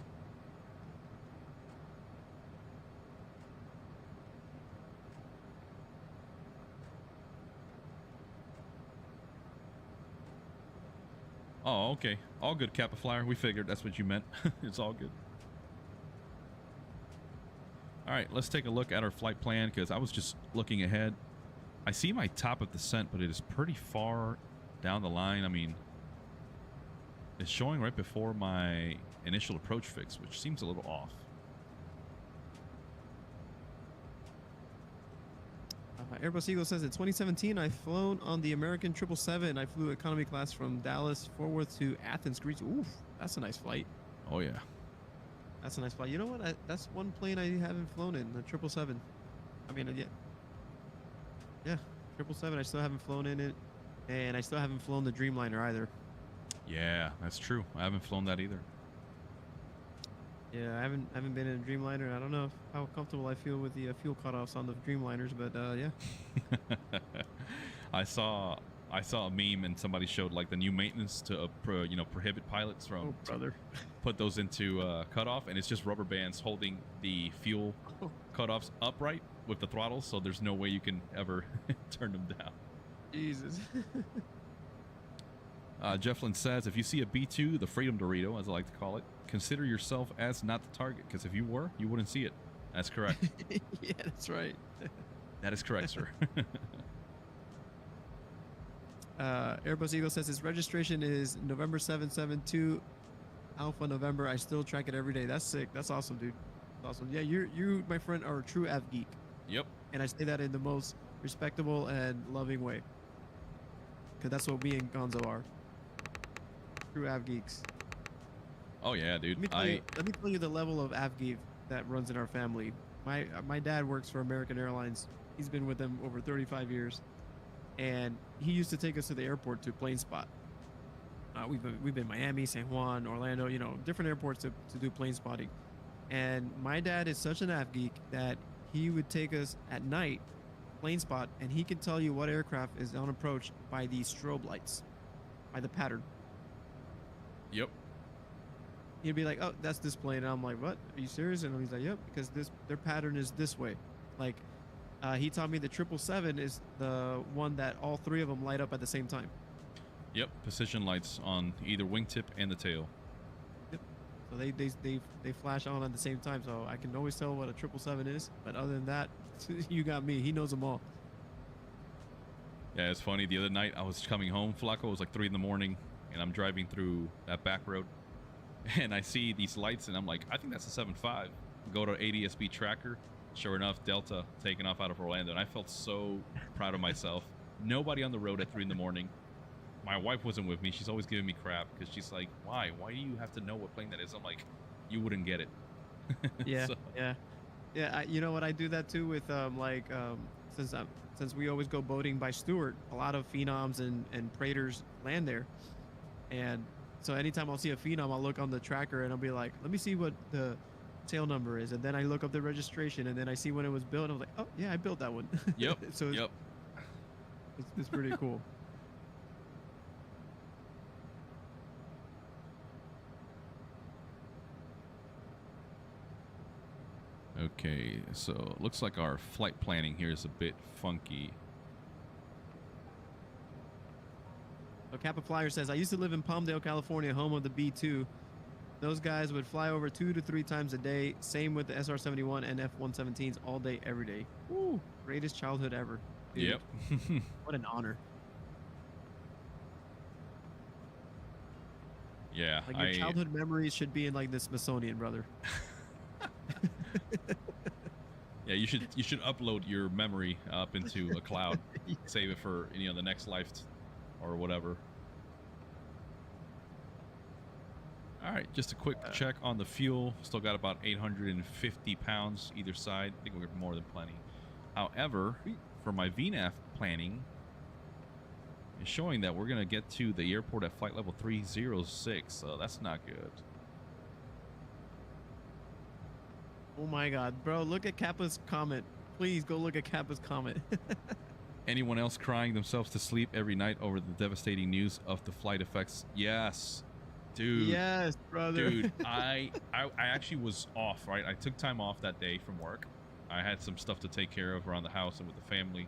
Oh, okay. All good, Kappa Flyer. We figured that's what you meant. It's all good. All right, let's take a look at our flight plan because I was just looking ahead. I see my top of descent, but it is pretty far down the line. I mean, it's showing right before my initial approach fix, which seems a little off. Airbus Eagle says in 2017, I've flown on the American 777. I flew economy class from Dallas Fort Worth to Athens, Greece. Oof, that's a nice flight. Oh, yeah. That's a nice flight. You know what? That's one plane I haven't flown in, the 777. I mean, yeah. Yeah, 777. I still haven't flown in it. And I still haven't flown the Dreamliner either. Yeah, that's true. I haven't flown that either. Yeah, I haven't been in a Dreamliner. I don't know how comfortable I feel with the fuel cutoffs on the Dreamliners, but yeah. I saw a meme and somebody showed like the new maintenance to prohibit pilots from put those into cutoff, and it's just rubber bands holding the fuel cutoffs upright with the throttles, so there's no way you can ever turn them down. Jesus. Jefflin says, if you see a B2, the Freedom Dorito, as I like to call it, consider yourself as not the target, because if you were, you wouldn't see it. That's correct. Yeah, that's right. That is correct, sir. Airbus Eagle says his registration is November 772 Alpha November. I still track it every day. That's sick. That's awesome, dude. That's awesome. Yeah, you, my friend, are a true Av geek. Yep. And I say that in the most respectable and loving way. Because that's what me and Gonzo are. True Av geeks. Oh, yeah, dude. Let me tell you the level of Av geek that runs in our family. My dad works for American Airlines. He's been with them over 35 years. And he used to take us to the airport to plane spot. We've been Miami, San Juan, Orlando, different airports to do plane spotting. And my dad is such an Av geek that he would take us at night, plane spot, and he can tell you what aircraft is on approach by the strobe lights, by the pattern. Yep. He'd be like, oh, that's this plane. And I'm like, what? Are you serious? And he's like, yep, because their pattern is this way. Like, he taught me the 777 is the one that all three of them light up at the same time. Yep, precision lights on either wingtip and the tail. Yep. So they flash on at the same time, so I can always tell what a 777 is. But other than that, you got me. He knows them all. Yeah, it's funny. The other night I was coming home, Flacco. It was like 3 in the morning, and I'm driving through that back road, and I see these lights, and I'm like, I think that's a 7.5. Go to ADSB tracker. Sure enough, Delta taking off out of Orlando, and I felt so proud of myself Nobody on the road at 3 in the morning. My wife wasn't with me. She's always giving me crap because she's like, "Why? Why do you have to know what plane that is?" I'm like, "You wouldn't get it." Yeah, So, yeah, yeah. You know what? I do that too with since we always go boating by Stewart. A lot of phenoms and Praters land there, and so anytime I'll see a phenom, I'll look on the tracker and I'll be like, "Let me see what the tail number is," and then I look up the registration and then I see when it was built. And I was like, "Oh yeah, I built that one." yep, So yep. it's pretty cool. Okay, so looks like our flight planning here is a bit funky. So Kappa Flyer says, I used to live in Palmdale, California, home of the B-2. Those guys would fly over 2 to 3 times a day. Same with the SR-71 and F-117s all day, every day. Woo! Greatest childhood ever. Dude. Yep. What an honor. Yeah. Like your childhood memories should be in like the Smithsonian, brother. Yeah, you should upload your memory up into a cloud. Yeah. Save it for the next life or whatever. All right, just a quick check on the fuel. Still got about 850 pounds either side. I think we're more than plenty. However, for my VNAV planning, it's showing that we're going to get to the airport at flight level 306, so that's not good. Oh my God, bro, look at Kappa's comment. Please go look at Kappa's comment. Anyone else crying themselves to sleep every night over the devastating news of the flight effects? Yes, dude. Yes, brother. Dude, I actually was off, right? I took time off that day from work. I had some stuff to take care of around the house and with the family.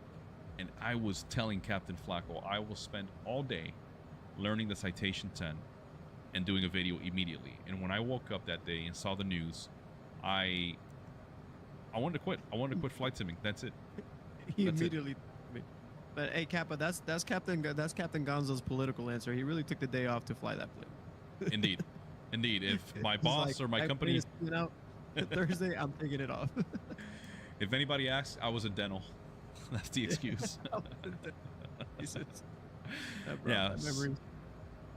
And I was telling Captain Flacco, I will spend all day learning the Citation 10 and doing a video immediately. And when I woke up that day and saw the news, I wanted to quit. I wanted to quit flight simming. That's it. He immediately. But hey, Kappa, that's Captain Gonzo's political answer. He really took the day off to fly that plane. Indeed, indeed. If my boss or my company, Thursday, I'm taking it off. If anybody asks, I was a dental. That's the excuse. Yeah.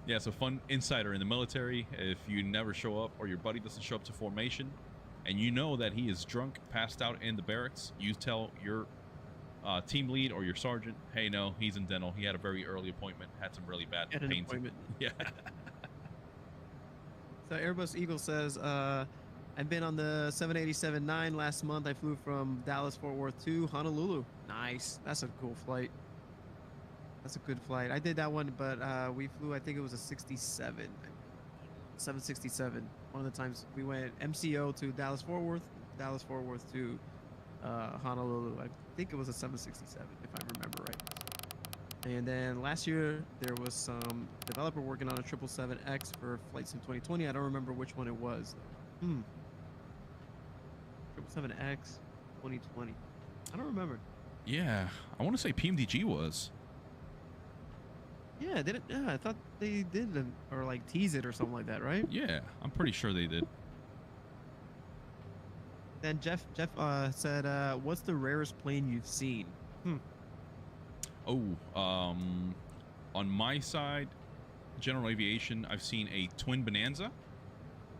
Yeah, so fun insider in the military. If you never show up or your buddy doesn't show up to formation and you know that he is drunk, passed out in the barracks, you tell your team lead or your sergeant, hey, no, he's in dental. He had a very early appointment, had some really bad pains. Yeah. So Airbus Eagle says, I've been on the 787-9 last month. I flew from Dallas Fort Worth to Honolulu. Nice. That's a cool flight. That's a good flight. I did that one, but we flew, I think it was a 767. One of the times we went MCO to Dallas Fort Worth to Honolulu. I think it was a 767, if I remember right. And then last year, there was some developer working on a 777X for Flight Sim 2020. I don't remember which one it was. 777X 2020. I don't remember. Yeah, I want to say PMDG was. Yeah, did it? Yeah, I thought they did, or like tease it or something like that, right? Yeah, I'm pretty sure they did. Then Jeff said, "What's the rarest plane you've seen?" Oh, on my side, general aviation, I've seen a twin Bonanza.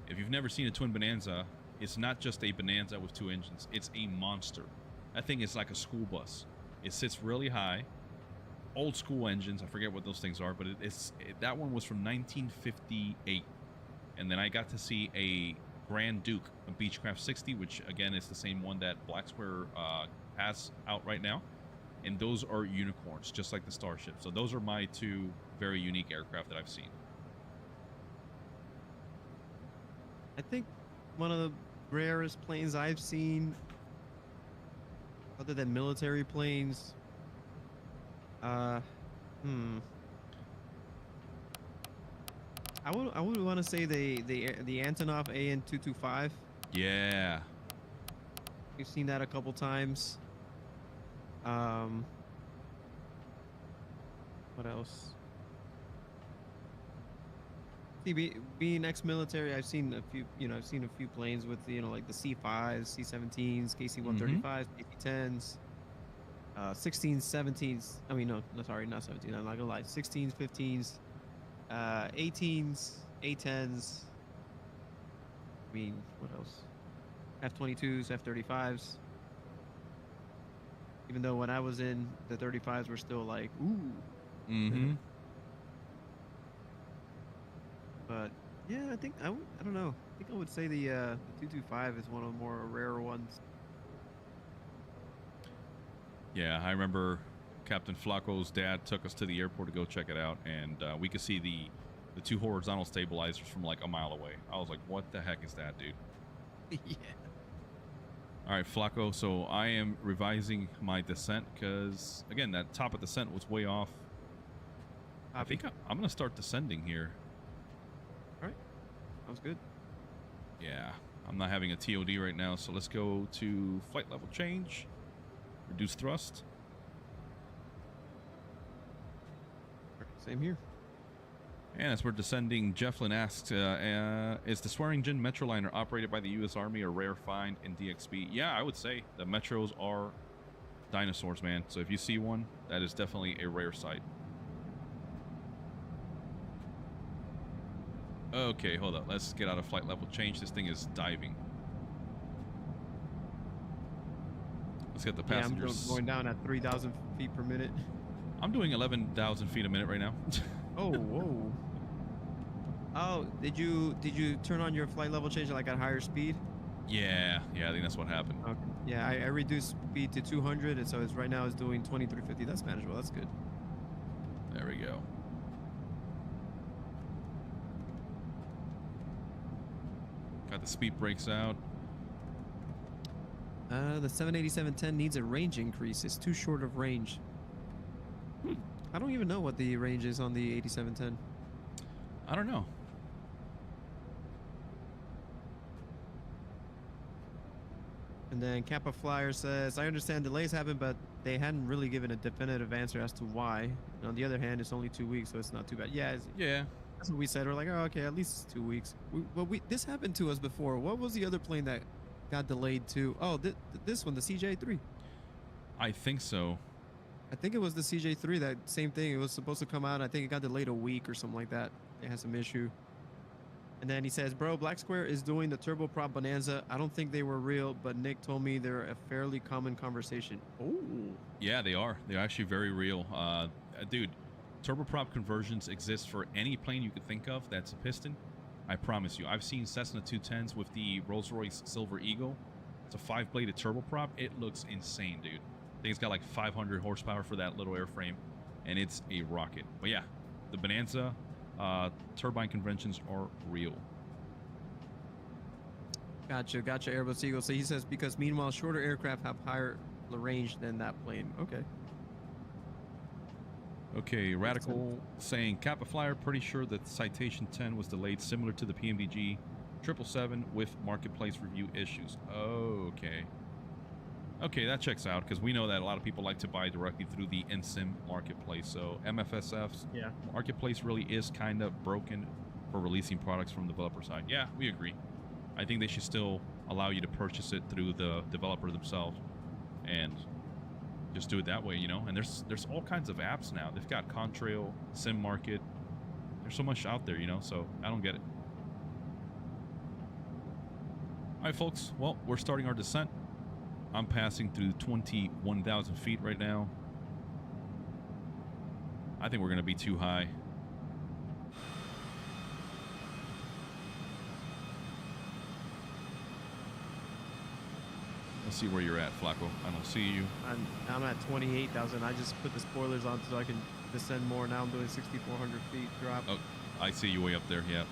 If you've never seen a twin Bonanza, it's not just a Bonanza with 2 engines. It's a monster. That thing is like a school bus. It sits really high. Old school engines. I forget what those things are, but that one was from 1958. And then I got to see a Grand Duke, a Beechcraft 60, which again is the same one that Black Square has out right now. And those are unicorns, just like the Starship. So those are my 2 very unique aircraft that I've seen. I think one of the rarest planes I've seen, other than military planes, I would want to say the Antonov AN-225. Yeah. We've seen that a couple times. What else? See, being ex-military, I've seen a few. I've seen a few planes with like the C5s, C17s, KC-135s, KC-10s. 16s, 17s. I mean, no, sorry, not 17. I'm not gonna lie. 16s, 15s, 18s, A10s. I mean, what else? F-22s, F-35s. Even though when I was in, the 35s were still like, ooh. Mm-hmm. But yeah, I think I don't know. I think I would say the 225 is one of the more rare ones. Yeah, I remember Captain Flacco's dad took us to the airport to go check it out, and we could see the two horizontal stabilizers from like a mile away. I was like, what the heck is that, dude? Yeah. All right, Flacco, so I am revising my descent because, again, that top of descent was way off. I think I'm going to start descending here. All right. Sounds good. Yeah, I'm not having a TOD right now, so let's go to flight level change, reduce thrust. Same here. And as we're descending, Jefflin asks, is the Swearingen Metroliner operated by the U.S. Army a rare find in DXB? Yeah, I would say the Metros are dinosaurs, man. So if you see one, that is definitely a rare sight. Okay, hold up. Let's get out of flight level change. This thing is diving. Let's get the passengers. Yeah, I'm going down at 3,000 feet per minute. I'm doing 11,000 feet a minute right now. Oh, whoa. Oh, did you turn on your flight level change like at higher speed? Yeah, I think that's what happened. Okay. Yeah, I reduced speed to 200, and so it's right now it's doing 2350. That's manageable. That's good. There we go. Got the speed brakes out. The 787-10 needs a range increase. It's too short of range. I don't even know what the range is on the 8710. I don't know. And then Kappa Flyer says, I understand delays happen, but they hadn't really given a definitive answer as to why. And on the other hand, it's only 2 weeks, so it's not too bad. Yeah. That's what we said. We're like, oh, okay, at least 2 weeks. This happened to us before. What was the other plane that got delayed too? Oh, this one, the CJ3. I think so. I think it was the CJ3, that same thing. It was supposed to come out. I think it got delayed a week or something like that. It had some issue. And then he says, bro, Black Square is doing the turboprop bonanza. I don't think they were real, but Nick told me they're a fairly common conversation. Oh. Yeah, they are. They're actually very real. Dude, turboprop conversions exist for any plane you could think of that's a piston. I promise you. I've seen Cessna 210s with the Rolls-Royce Silver Eagle. It's a 5-bladed turboprop. It looks insane, dude. I think it's got like 500 horsepower for that little airframe, and it's a rocket. But yeah, the Bonanza turbine conventions are real. Gotcha, Airbus Eagle. So he says, because meanwhile, shorter aircraft have higher range than that plane. Okay, Radical saying, Kappa Flyer, pretty sure that Citation 10 was delayed similar to the PMDG 777 with marketplace review issues. Okay, that checks out, because we know that a lot of people like to buy directly through the NSIM marketplace. So MFSF's marketplace really is kind of broken for releasing products from the developer side. Yeah, we agree. I think they should still allow you to purchase it through the developer themselves and just do it that way, you know? And there's all kinds of apps now. They've got Contrail, Sim Market. There's so much out there, you know? So I don't get it. All right, folks. Well, we're starting our descent. I'm passing through 21,000 feet right now. I think we're going to be too high. Let's see where you're at, Flacco. I don't see you. I'm at 28,000. I just put the spoilers on so I can descend more. Now I'm doing 6,400 feet drop. Oh, I see you way up there. Yeah.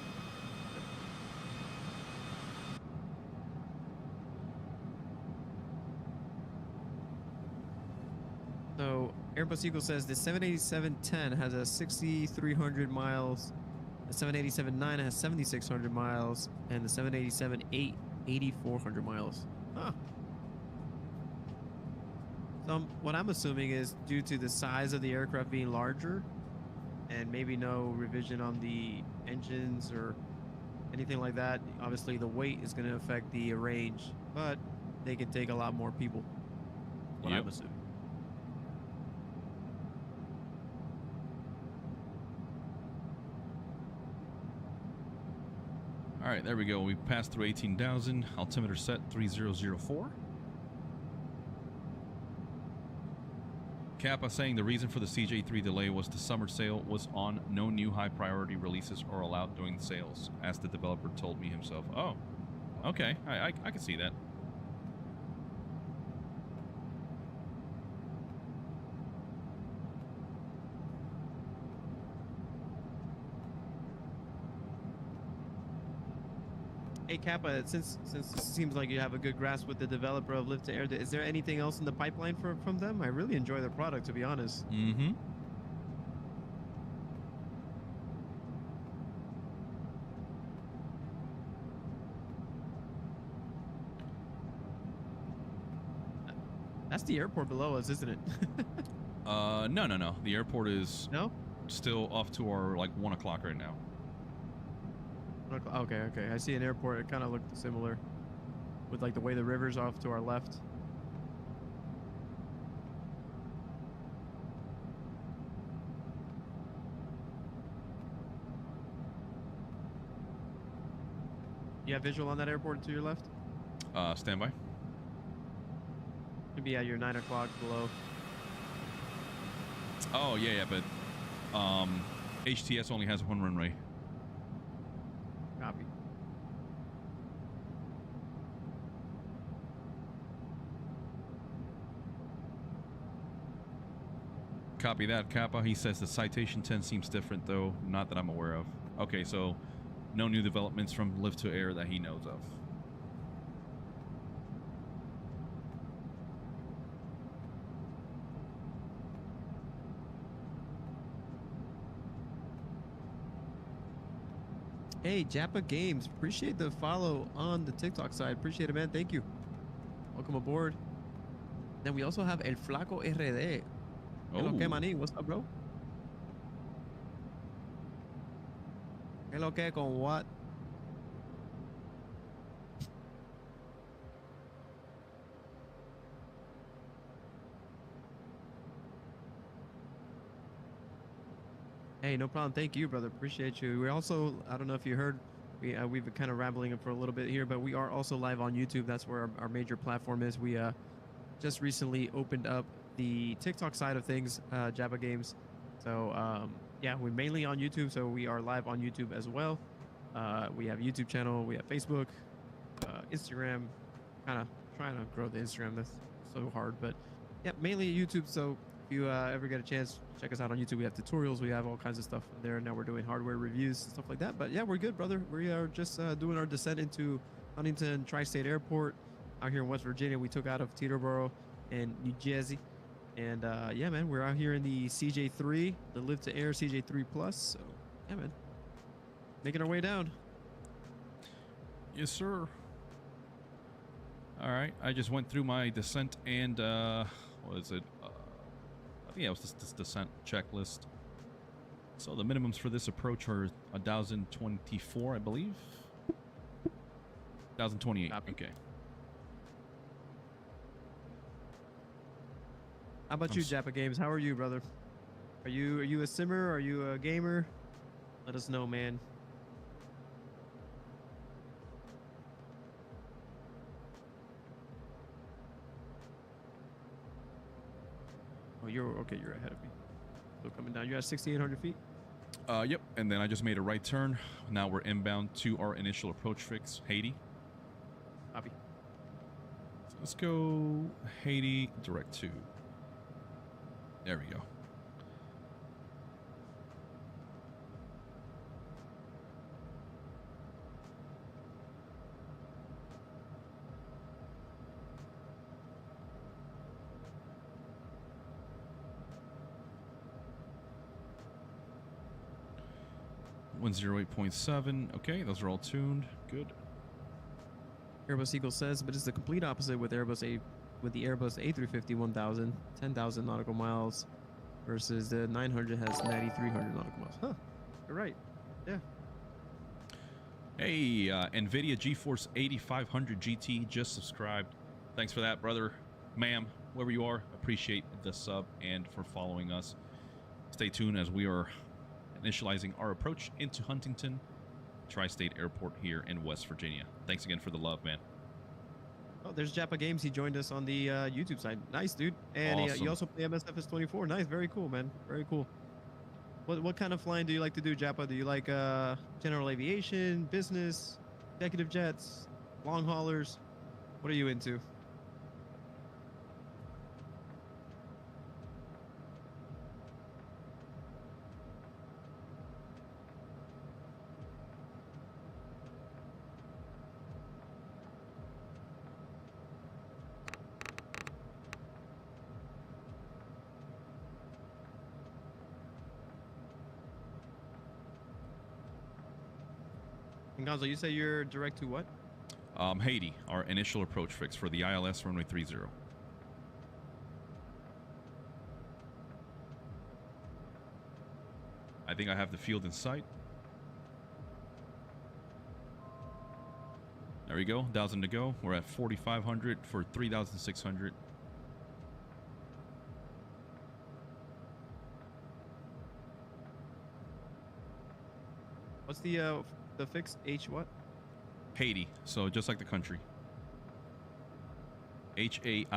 So Airbus Eagle says the 787-10 has a 6,300 miles, the 787-9 has 7,600 miles, and the 787-8 8,400 miles. Huh. So what I'm assuming is due to the size of the aircraft being larger, and maybe no revision on the engines or anything like that. Obviously, the weight is going to affect the range, but they can take a lot more people. What I'm assuming. All right, there we go. We passed through 18,000. Altimeter set 3004. Kappa saying the reason for the CJ3 delay was the summer sale was on. No new high priority releases are allowed during the sales, as the developer told me himself. Oh, okay. I can see that. Hey Kappa, since it seems like you have a good grasp with the developer of Livtoair, is there anything else in the pipeline from them? I really enjoy their product, to be honest. Mm-hmm. That's the airport below us, isn't it? No. The airport is still off to our like 1 o'clock right now. Okay. I see an airport. It kind of looked similar with like the way the river's off to our left. You have visual on that airport to your left? Standby. Should be at your 9 o'clock below. Oh, yeah, but HTS only has one runway. Copy. Copy that, Kappa. He says the Citation 10 seems different, though. Not that I'm aware of. Okay, so no new developments from Livtoair that he knows of. Hey, Japa Games. Appreciate the follow on the TikTok side. Appreciate it, man. Thank you. Welcome aboard. Then we also have El Flaco RD. Hello, Oh. que maní? What's up, bro? Hello, que con what? Hey, no problem. Thank you, brother. Appreciate you. We also, I don't know if you heard, we've been kind of rambling for a little bit here, but we are also live on YouTube. That's where our major platform is. We just recently opened up the TikTok side of things, Jabba Games. So yeah, we're mainly on YouTube, so we are live on YouTube as well. We have a YouTube channel, we have Facebook, Instagram. Kind of trying to grow the Instagram. That's so hard, but yeah, mainly YouTube. So if you ever get a chance, check us out on YouTube. We have tutorials, we have all kinds of stuff there. Now we're doing hardware reviews and stuff like that. But yeah, we're good, brother. We are just doing our descent into Huntington Tri-State Airport out here in West Virginia. We took out of Teterbero and New Jersey. And yeah, man, we're out here in the CJ3, the Livtoair CJ3 Plus. So yeah, man, making our way down. Yes, sir. All right, I just went through my descent and what is it? I think it was this descent checklist. So the minimums for this approach are 1,024, I believe. 1,028. Copy. Okay. How about you, Japa Games? How are you, brother? Are you a simmer? Are you a gamer? Let us know, man. Oh, you're okay. You're ahead of me. So coming down, you're at 6,800 feet. Yep. And then I just made a right turn. Now we're inbound to our initial approach fix, Haiti. Copy. So let's go Haiti direct to. There we go. .7. Okay, those are all tuned. Good. Airbus Eagle says, but it's the complete opposite with the Airbus A350 1000, 10,000 nautical miles versus the 900 has 9,300 nautical miles. Huh. You're right. Yeah. Hey, NVIDIA GeForce 8500 GT just subscribed. Thanks for that, brother, ma'am, whoever you are. Appreciate the sub and for following us. Stay tuned as we are initializing our approach into Huntington. Tri-State Airport here in West Virginia. Thanks again for the love, man. Oh, there's Japa Games. He joined us on the YouTube side. Nice, dude. And Awesome. you also play MSFS 24. Nice, very cool, man. Very cool. What kind of flying do you like to do, Japa? Do you like general aviation, business, executive jets, long haulers? What are you into? And Gonzo, you say you're direct to what? Haiti, our initial approach fix for the ILS runway 30. I think I have the field in sight. There we go, 1,000 to go. We're at 4,500 for 3,600. What's the fix? H what? Haiti, so just like the country. Haiti.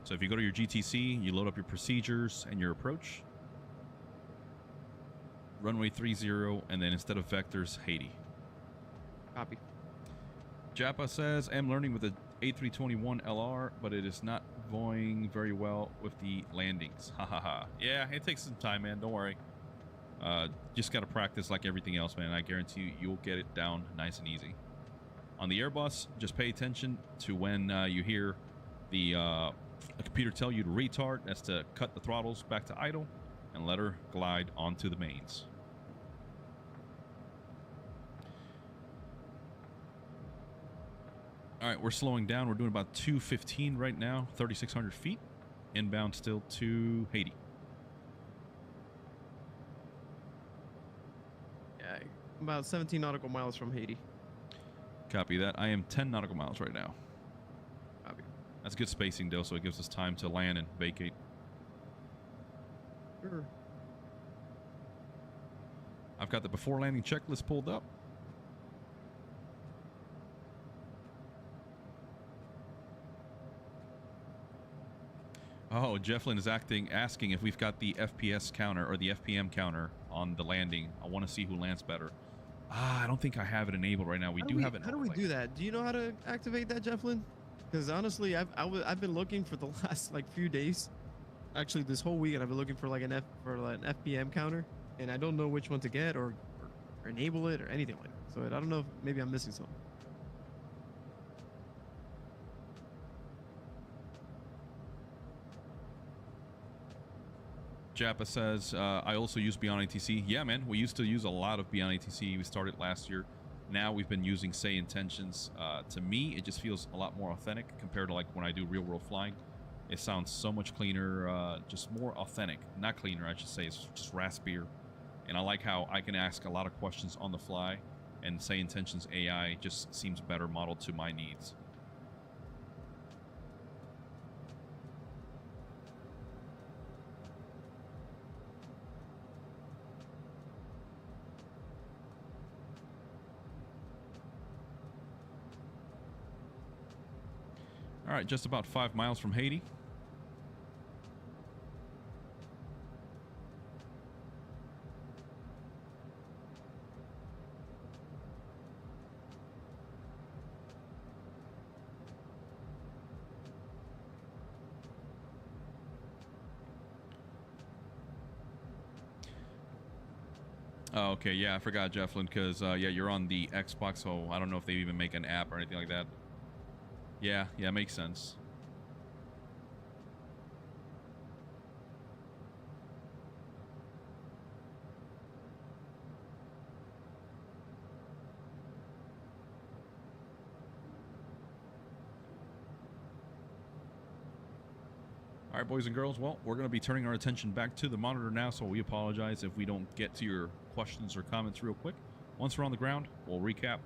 So if you go to your GTC, you load up your procedures and your approach. Runway 30, and then instead of vectors, Haiti. Copy. Japa says, I'm learning with the A321 LR, but it is not going very well with the landings. Ha ha ha. Yeah, it takes some time, man. Don't worry. Just got to practice like everything else, man. I guarantee you, you'll get it down nice and easy. On the Airbus, just pay attention to when you hear the computer tell you to retard. That's to cut the throttles back to idle and let her glide onto the mains. All right, we're slowing down. We're doing about 215 right now, 3,600 feet. Inbound still to Haiti. Yeah, about 17 nautical miles from Haiti. Copy that. I am 10 nautical miles right now. Copy. That's good spacing, though, so it gives us time to land and vacate. Sure. I've got the before landing checklist pulled up. Oh, Jefflin is asking if we've got the FPS counter or the FPM counter on the landing. I want to see who lands better. I don't think I have it enabled right now. We do have it. How do we do that? Do you know how to activate that, Jefflin? Because honestly, I've been looking for the last like few days. Actually, this whole weekend I've been looking for like an FPM counter, and I don't know which one to get or enable it or anything like that. So I don't know if maybe I'm missing something. Japa says, I also use Beyond ATC. Yeah, man, we used to use a lot of Beyond ATC. We started last year. Now we've been using Say Intentions. To me, it just feels a lot more authentic compared to like when I do real world flying. It sounds so much cleaner, just more authentic. Not cleaner, I should say. It's just raspier. And I like how I can ask a lot of questions on the fly, and Say Intentions AI just seems better modeled to my needs. All right, just about 5 miles from Haiti. Oh, okay, yeah, I forgot, Jefflin, because, yeah, you're on the Xbox, so I don't know if they even make an app or anything like that. Yeah, makes sense. All right, boys and girls, well, we're going to be turning our attention back to the monitor now, so we apologize if we don't get to your questions or comments real quick. Once we're on the ground, we'll recap,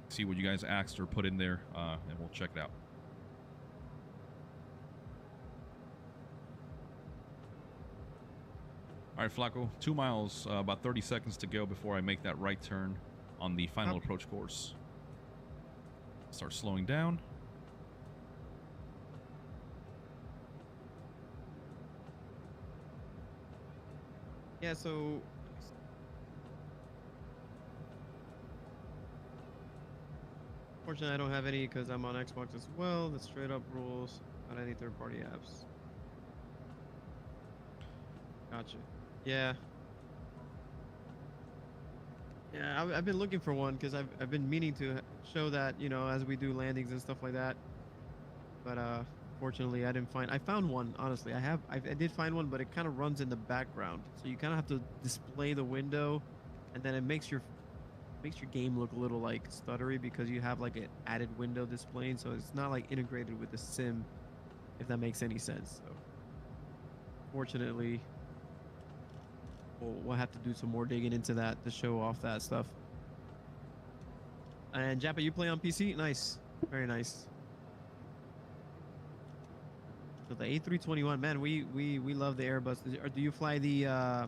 see what you guys asked or put in there, and we'll check it out. All right, Flacco, 2 miles, about 30 seconds to go before I make that right turn on the final approach course. Start slowing down. Yeah, so fortunately I don't have any because I'm on Xbox as well. The straight up rules, not any third-party apps. Gotcha. Yeah. Yeah, I've been looking for one because I've been meaning to show that, you know, as we do landings and stuff like that. But fortunately I didn't find. I found one, honestly. I did find one, but it kind of runs in the background. So you kind of have to display the window, and then it makes your game look a little like stuttery because you have like an added window displaying, so it's not like integrated with the sim, if that makes any sense. So fortunately we'll have to do some more digging into that to show off that stuff. And Jappa, you play on PC? Nice. Very nice. So the A321, man, we love the Airbus. Or do you fly the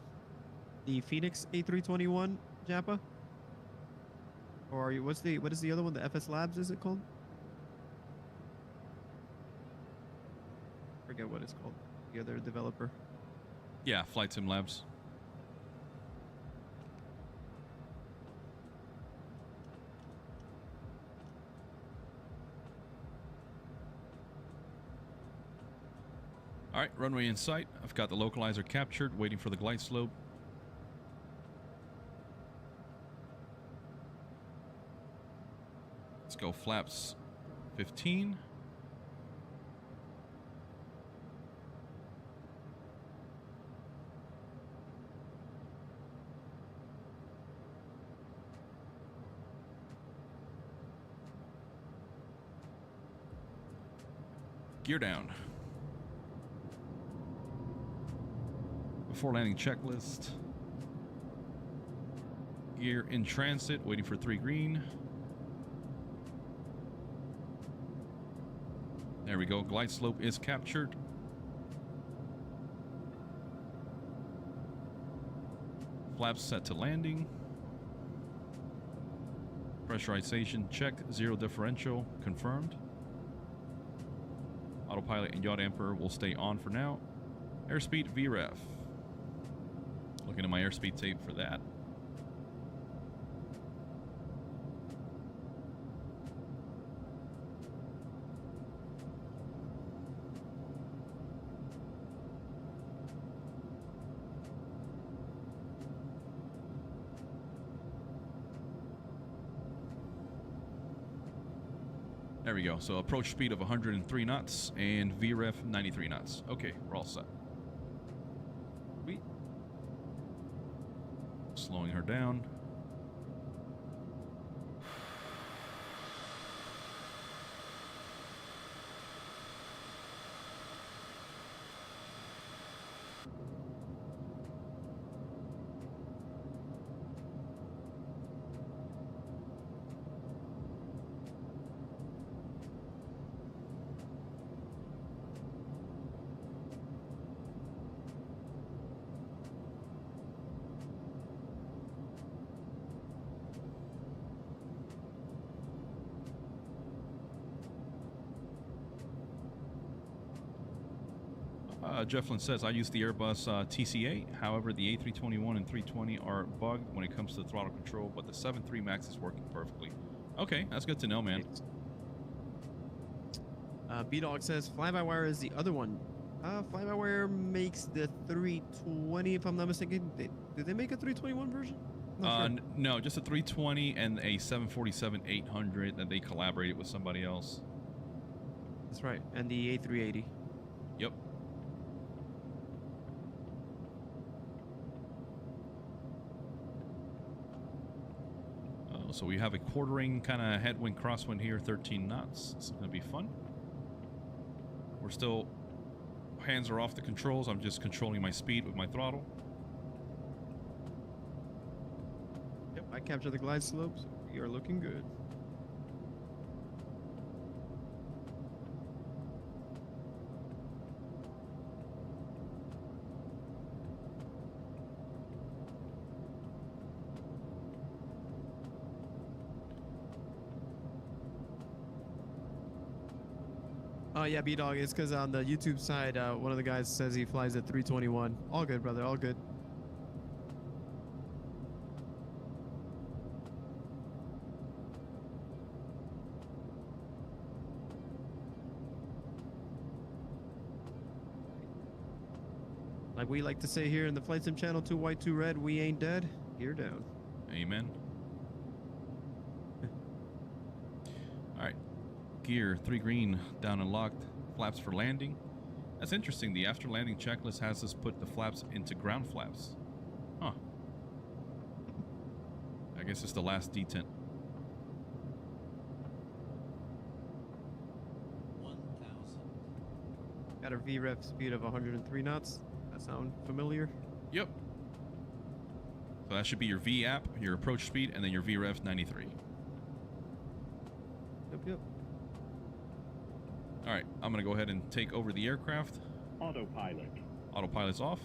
Phoenix A321, Jappa? Or are you, what is the other one? The FS Labs, is it called? Forget what it's called. The other developer. Yeah, Flight Sim Labs. All right, runway in sight. I've got the localizer captured, waiting for the glide slope. Let's go flaps 15. Gear down. Before landing checklist. Gear in transit, waiting for 3 green. There we go. Glide slope is captured. Flaps set to landing. Pressurization checked. 0 differential confirmed. Autopilot and yaw damper will stay on for now. Airspeed VREF. Looking at my airspeed tape for that. There we go. So approach speed of 103 knots and VREF 93 knots. Okay, we're all set. Sweet. Slowing her down. Jefflin says, I use the Airbus TC8. However, the A321 and 320 are bugged when it comes to the throttle control, but the 7.3 Max is working perfectly. Okay, that's good to know, man. B-Dog says, fly-by-wire is the other one. Fly-by-wire makes the 320, if I'm not mistaken. Did they make a 321 version? Sure. No, just a 320 and a 747-800 that they collaborated with somebody else. That's right, and the A380. Yep. So we have a quartering kind of headwind crosswind here, 13 knots. This is going to be fun. We're still, hands are off the controls. I'm just controlling my speed with my throttle. Yep, I captured the glide slopes. We are looking good. Oh yeah, B-Dog. It's because on the YouTube side, one of the guys says he flies at 321. All good, brother. All good. Like we like to say here in the Flight Sim channel, 2 white, 2 red, we ain't dead. Gear down. Amen. All right. Gear 3 green down and locked. Flaps for landing. That's interesting. The after landing checklist has us put the flaps into ground flaps. Huh. I guess it's the last detent. 1,000. Got a VREF speed of 103 knots. That sound familiar? Yep. So that should be your V app, your approach speed, and then your VREF 93. Yep. All right, I'm gonna go ahead and take over the aircraft. Autopilot. Autopilot's off.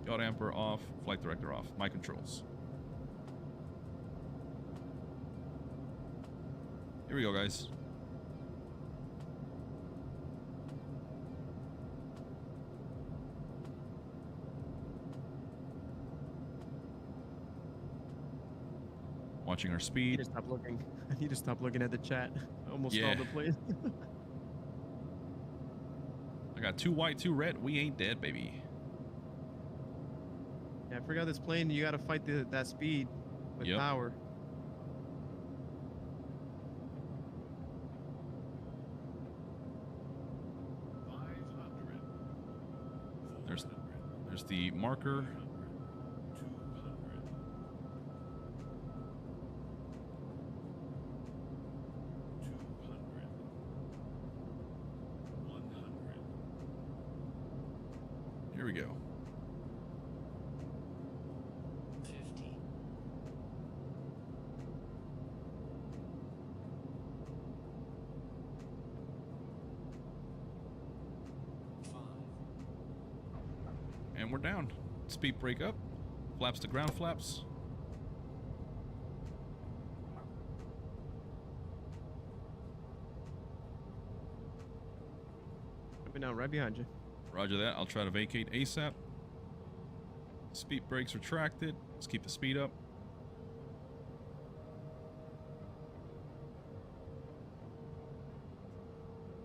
Yacht Amper off. Flight director off. My controls. Here we go, guys. Watching our I need speed. to stop looking. I need to stop looking at the chat. I almost Yeah. stalled the plane. I got 2 white, 2 red. We ain't dead, baby. Yeah, I forgot this plane. You got to fight that speed with Yep. power. There's the marker. Here we go. 50. And we're down. Speed brake up. Flaps to ground flaps. Coming down right behind you. Roger that. I'll try to vacate ASAP. Speed brakes retracted. Let's keep the speed up.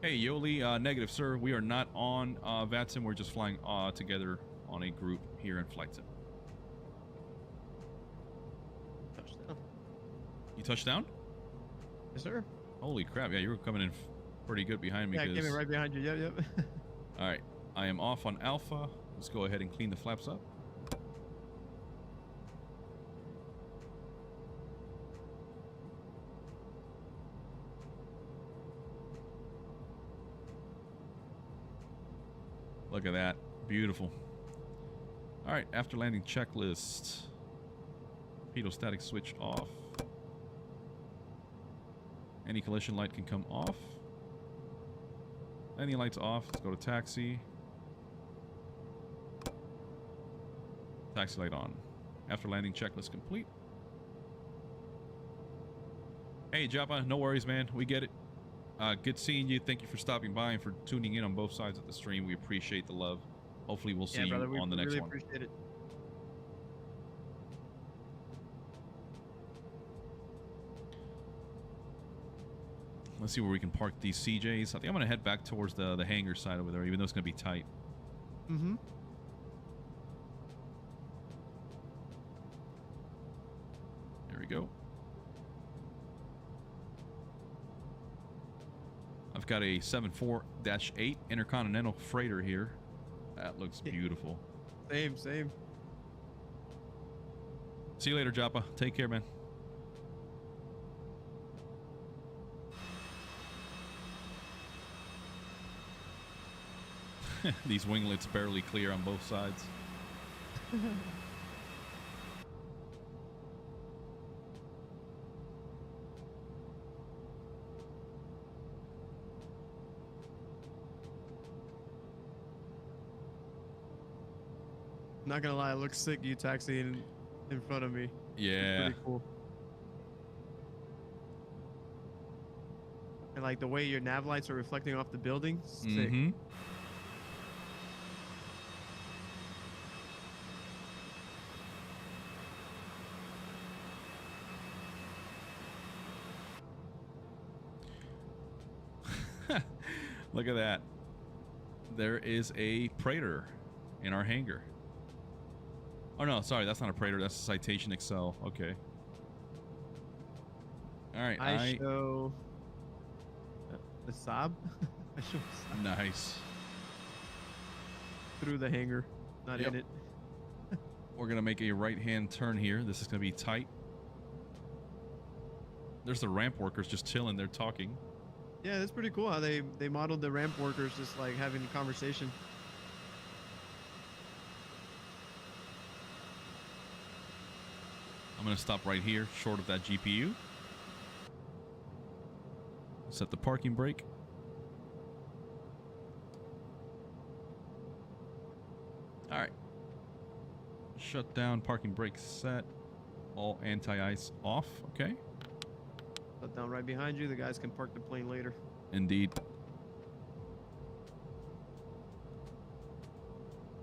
Hey, Yoli. Negative, sir. We are not on VATSIM. We're just flying together on a group here in Flight Sim. Touchdown. You touched down? Yes, sir. Holy crap. Yeah, you were coming in pretty good behind me. Yeah, I came in right behind you. Yep. All right. I am off on Alpha. Let's go ahead and clean the flaps up. Look at that. Beautiful. All right. After landing checklist. Torpedo static switch off. Any collision light can come off. Landing lights off. Let's go to taxi. Taxi light on. After landing checklist complete. Hey, Japa, no worries, man. We get it. Good seeing you. Thank you for stopping by and for tuning in on both sides of the stream. We appreciate the love. Hopefully, we'll see brother, you on the next really one. Appreciate it. Let's see where we can park these CJs. I think I'm going to head back towards the hangar side over there, even though it's going to be tight. Mm-hmm. There we go. I've got a 74-8 Intercontinental Freighter here. That looks beautiful. Same. See you later, Japa. Take care, man. These winglets barely clear on both sides. Not gonna lie, it looks sick. You taxiing in front of me. Yeah. Pretty cool. And like the way your nav lights are reflecting off the building, sick. Mm-hmm. Look at that. There is a Praetor in our hangar. Oh no, sorry, that's not a Praetor. That's a Citation Excel. Okay. All right. I show the Saab. I show Saab Nice. through the hangar, not Yep. in it. We're gonna make a right-hand turn here. This is gonna be tight. There's the ramp workers just chilling. They're talking. Yeah, that's pretty cool how they modeled the ramp workers just like having a conversation. I'm gonna stop right here, short of that GPU. Set the parking brake. All right. Shut down, parking brake set. All anti-ice off. Okay. Shut down right behind you. The guys can park the plane later. Indeed.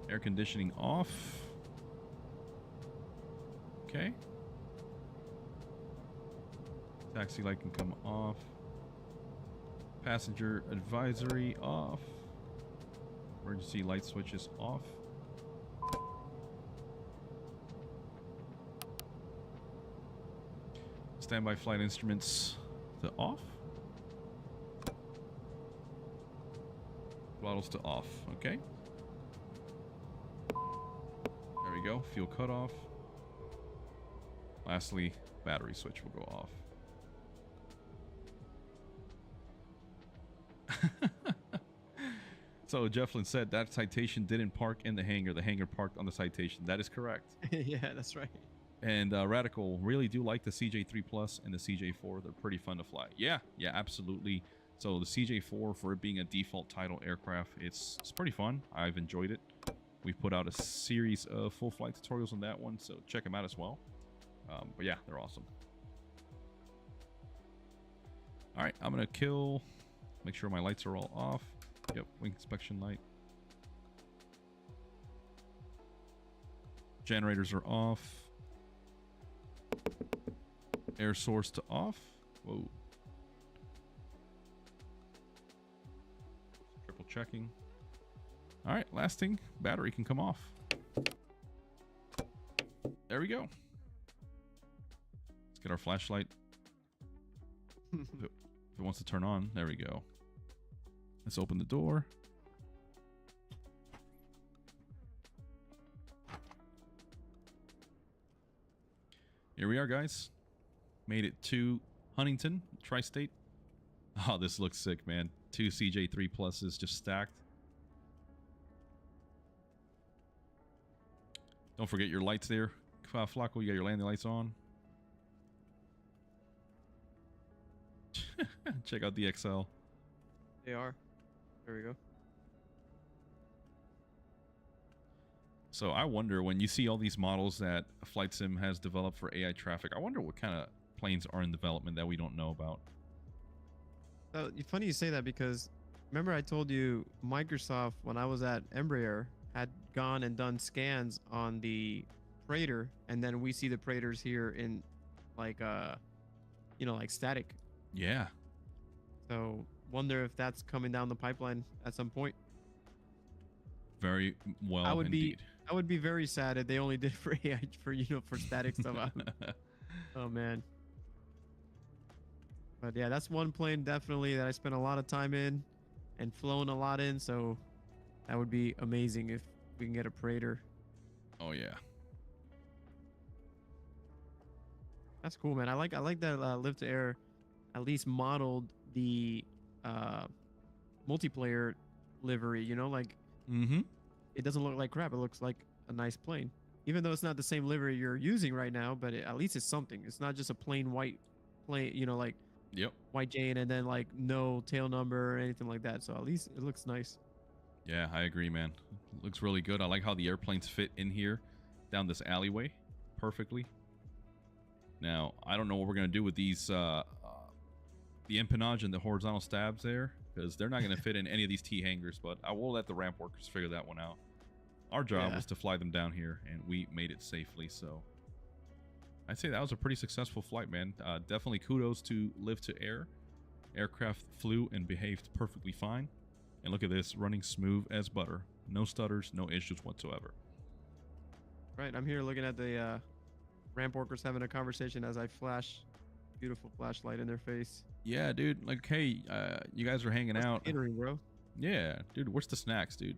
Air conditioning off. Okay. Taxi light can come off. Passenger advisory off. Emergency light switches off. Standby flight instruments to off. Throttles to off. Okay. There we go. Fuel cutoff. Lastly, battery switch will go off. So Jefflin said that Citation didn't park in the hangar. The hangar parked on the Citation. That is correct. Yeah, that's right. And Radical really do like the CJ3 Plus and the CJ4. They're pretty fun to fly. Yeah, absolutely. So the CJ4, for it being a default title aircraft, it's pretty fun. I've enjoyed it. We've put out a series of full flight tutorials on that one, so check them out as well. But yeah, they're awesome. All right, I'm gonna kill. Make sure my lights are all off. Yep, wing inspection light. Generators are off. Air source to off. Whoa. Triple checking. All right, last thing, battery can come off. There we go. Let's get our flashlight. If it wants to turn on, there we go. Let's open the door. Here we are, guys. Made it to Huntington, Tri-State. Oh, this looks sick, man. 2 CJ3 Pluses just stacked. Don't forget your lights there. Flacco, you got your landing lights on. Check out the XL. They are. There we go. So I wonder, when you see all these models that Flight Sim has developed for AI traffic, I wonder what kind of planes are in development that we don't know about. So funny you say that, because remember I told you Microsoft, when I was at Embraer, had gone and done scans on the Praetor, and then we see the Praetors here in like like static. Yeah. So wonder if that's coming down the pipeline at some point. Very well, I would indeed. be very sad if they only did for AI for static stuff. Oh man. But yeah, that's one plane definitely that I spent a lot of time in and flown a lot in, so that would be amazing if we can get a Praetor. Oh yeah. That's cool, man. I like that Livtoair at least modeled the multiplayer livery, like it doesn't look like crap. It looks like a nice plane, even though it's not the same livery you're using right now, but at least it's something. It's not just a plain white plane, like Yep. white Jane and then like no tail number or anything like that. So at least it looks nice. Yeah, I agree, man. Looks really good. I like how the airplanes fit in here down this alleyway perfectly. Now, I don't know what we're going to do with these the empennage and the horizontal stabs there, because they're not going to fit in any of these T hangers, but I will let the ramp workers figure that one out. Our job Yeah. was to fly them down here, and we made it safely, so I'd say that was a pretty successful flight, man. Definitely kudos to Livtoair. Aircraft flew and behaved perfectly fine. And look at this, running smooth as butter. No stutters, no issues whatsoever. Right, I'm here looking at the ramp workers having a conversation as I flash beautiful flashlight in their face. Yeah, dude. Like, hey, you guys are hanging What's out. catering, bro? Yeah, dude. Where's the snacks, dude?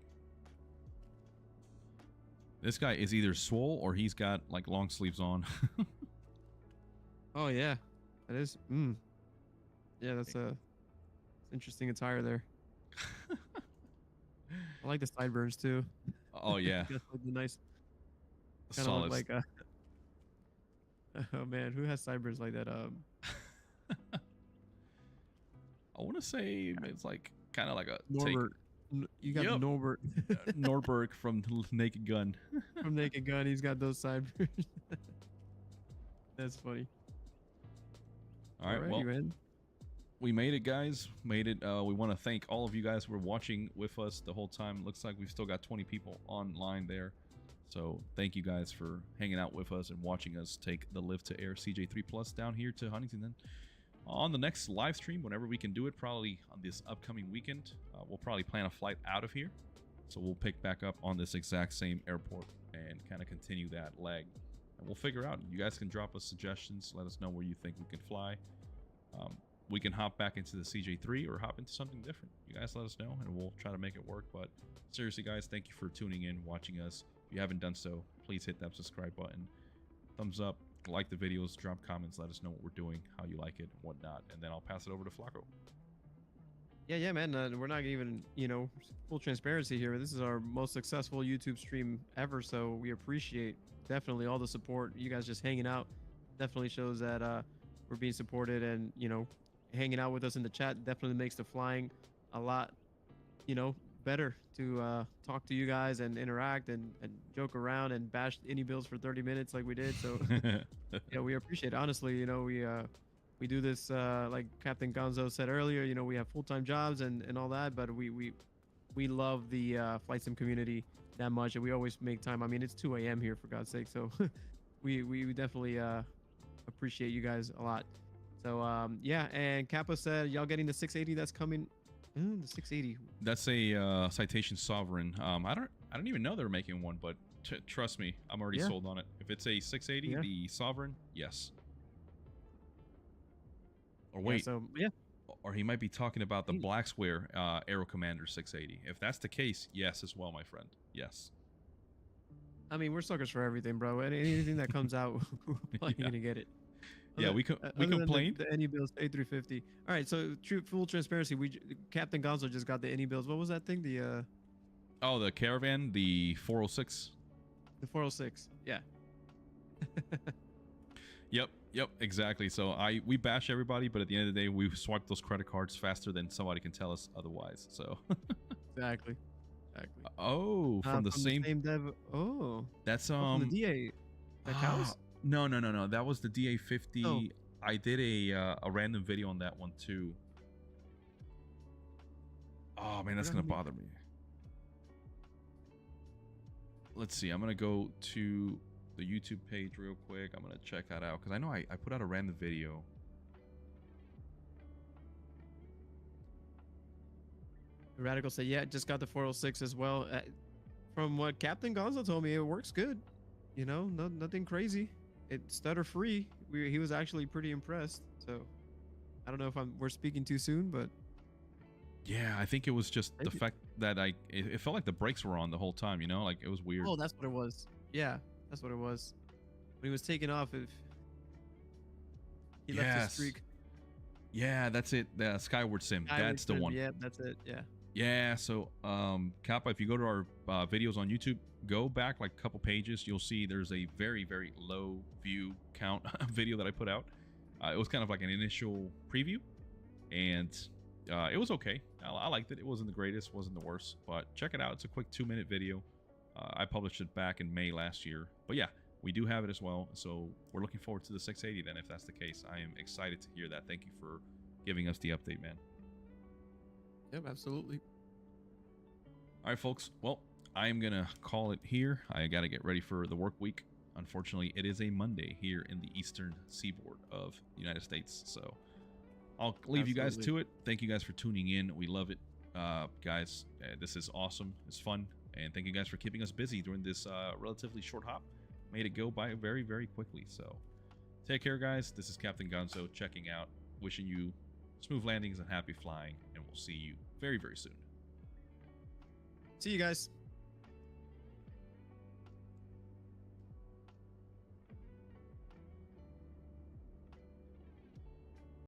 This guy is either swole or he's got like long sleeves on. Oh yeah, that is. Yeah, that's a interesting attire there. I like the sideburns too. Oh yeah, That's like the nice kind of solid. look like a. Oh man, who has sideburns like that? I want to say it's like kind of like a Norbert. You got Yep. Norbert Norberg from Naked Gun. from Naked Gun. He's got those sideburns. That's funny. All right, well, man. we made it, guys. Made it. We want to thank all of you guys who were watching with us the whole time. Looks like we've still got 20 people online there. So thank you guys for hanging out with us and watching us take the Livtoair CJ3 Plus down here to Huntington. Then on the next live stream, whenever we can do it, probably on this upcoming weekend, we'll probably plan a flight out of here. So we'll pick back up on this exact same airport and kind of continue that leg. And we'll figure out. You guys can drop us suggestions. Let us know where you think we can fly. We can hop back into the CJ3 or hop into something different. You guys let us know, and we'll try to make it work. But seriously, guys, thank you for tuning in, watching us. If you haven't done so, please hit that subscribe button. Thumbs up, like the videos, drop comments, let us know what we're doing, how you like it, and whatnot. And then I'll pass it over to Flacco. Yeah, man. We're not even, full transparency here. This is our most successful YouTube stream ever, so we appreciate definitely all the support. You guys just hanging out definitely shows that we're being supported, and hanging out with us in the chat definitely makes the flying a lot, better to talk to you guys and interact and joke around and bash any bills for 30 minutes like we did. So yeah, we appreciate it. Honestly, we do this like Captain Gonzo said earlier, we have full-time jobs and all that, but we love the flight sim community that much, and we always make time. I mean, it's 2 a.m. here, for God's sake, so we definitely appreciate you guys a lot. So yeah, and Kappa said y'all getting the 680 that's coming. The 680. That's a Citation Sovereign. I don't even know they're making one, but trust me, I'm already sold on it. If it's a 680, the Sovereign, yes. Or wait, or he might be talking about the Blackswear Aero Commander 680. If that's the case, yes as well, my friend. Yes. I mean, we're suckers for everything, bro. Anything that comes out, we're probably gonna get it. Yeah, we complained. The any bills A350. All right, so full transparency, Captain Gonzo just got the any bills. What was that thing? The oh, the Caravan, the 406. The 406. Yeah. Yep, exactly. So we bash everybody, but at the end of the day, we swipe those credit cards faster than somebody can tell us otherwise. So Exactly. Oh, from the same dev. Oh, that's from the DA. The cows? No. That was the DA50. Oh. I did a random video on that one too. Oh man, that's gonna bother me. Let's see. I'm gonna go to the YouTube page real quick. I'm gonna check that out because I know I put out a random video. Radical said, yeah, just got the 406 as well. From what Captain Gonzo told me, it works good. Nothing crazy. It's stutter free. He was actually pretty impressed. So I don't know if we're speaking too soon, but yeah, I think it was just the fact that it felt like the brakes were on the whole time. Like it was weird. Oh, that's what it was. Yeah, that's what it was. When he was taking off, he left his streak. Yeah, that's it. The Skyward Sim. That's the one. Yeah, that's it. Yeah. Yeah, so Kappa, if you go to our videos on YouTube, go back like a couple pages, you'll see there's a very, very low view count video that I put out. It was kind of like an initial preview, and it was okay. I liked it. It wasn't the greatest, wasn't the worst, but check it out. It's a quick 2-minute video. I published it back in May last year. But yeah, we do have it as well, so we're looking forward to the 680 then, if that's the case. I am excited to hear that. Thank you for giving us the update, man. Yep, absolutely. All right, folks. Well, I'm going to call it here. I got to get ready for the work week. Unfortunately, it is a Monday here in the eastern seaboard of the United States. So I'll leave you guys to it. Thank you guys for tuning in. We love it. Guys, this is awesome. It's fun. And thank you guys for keeping us busy during this relatively short hop. Made it go by very, very quickly. So take care, guys. This is Captain Gonzo checking out. Wishing you smooth landings and happy flying. And we'll see you very, very soon. See you guys.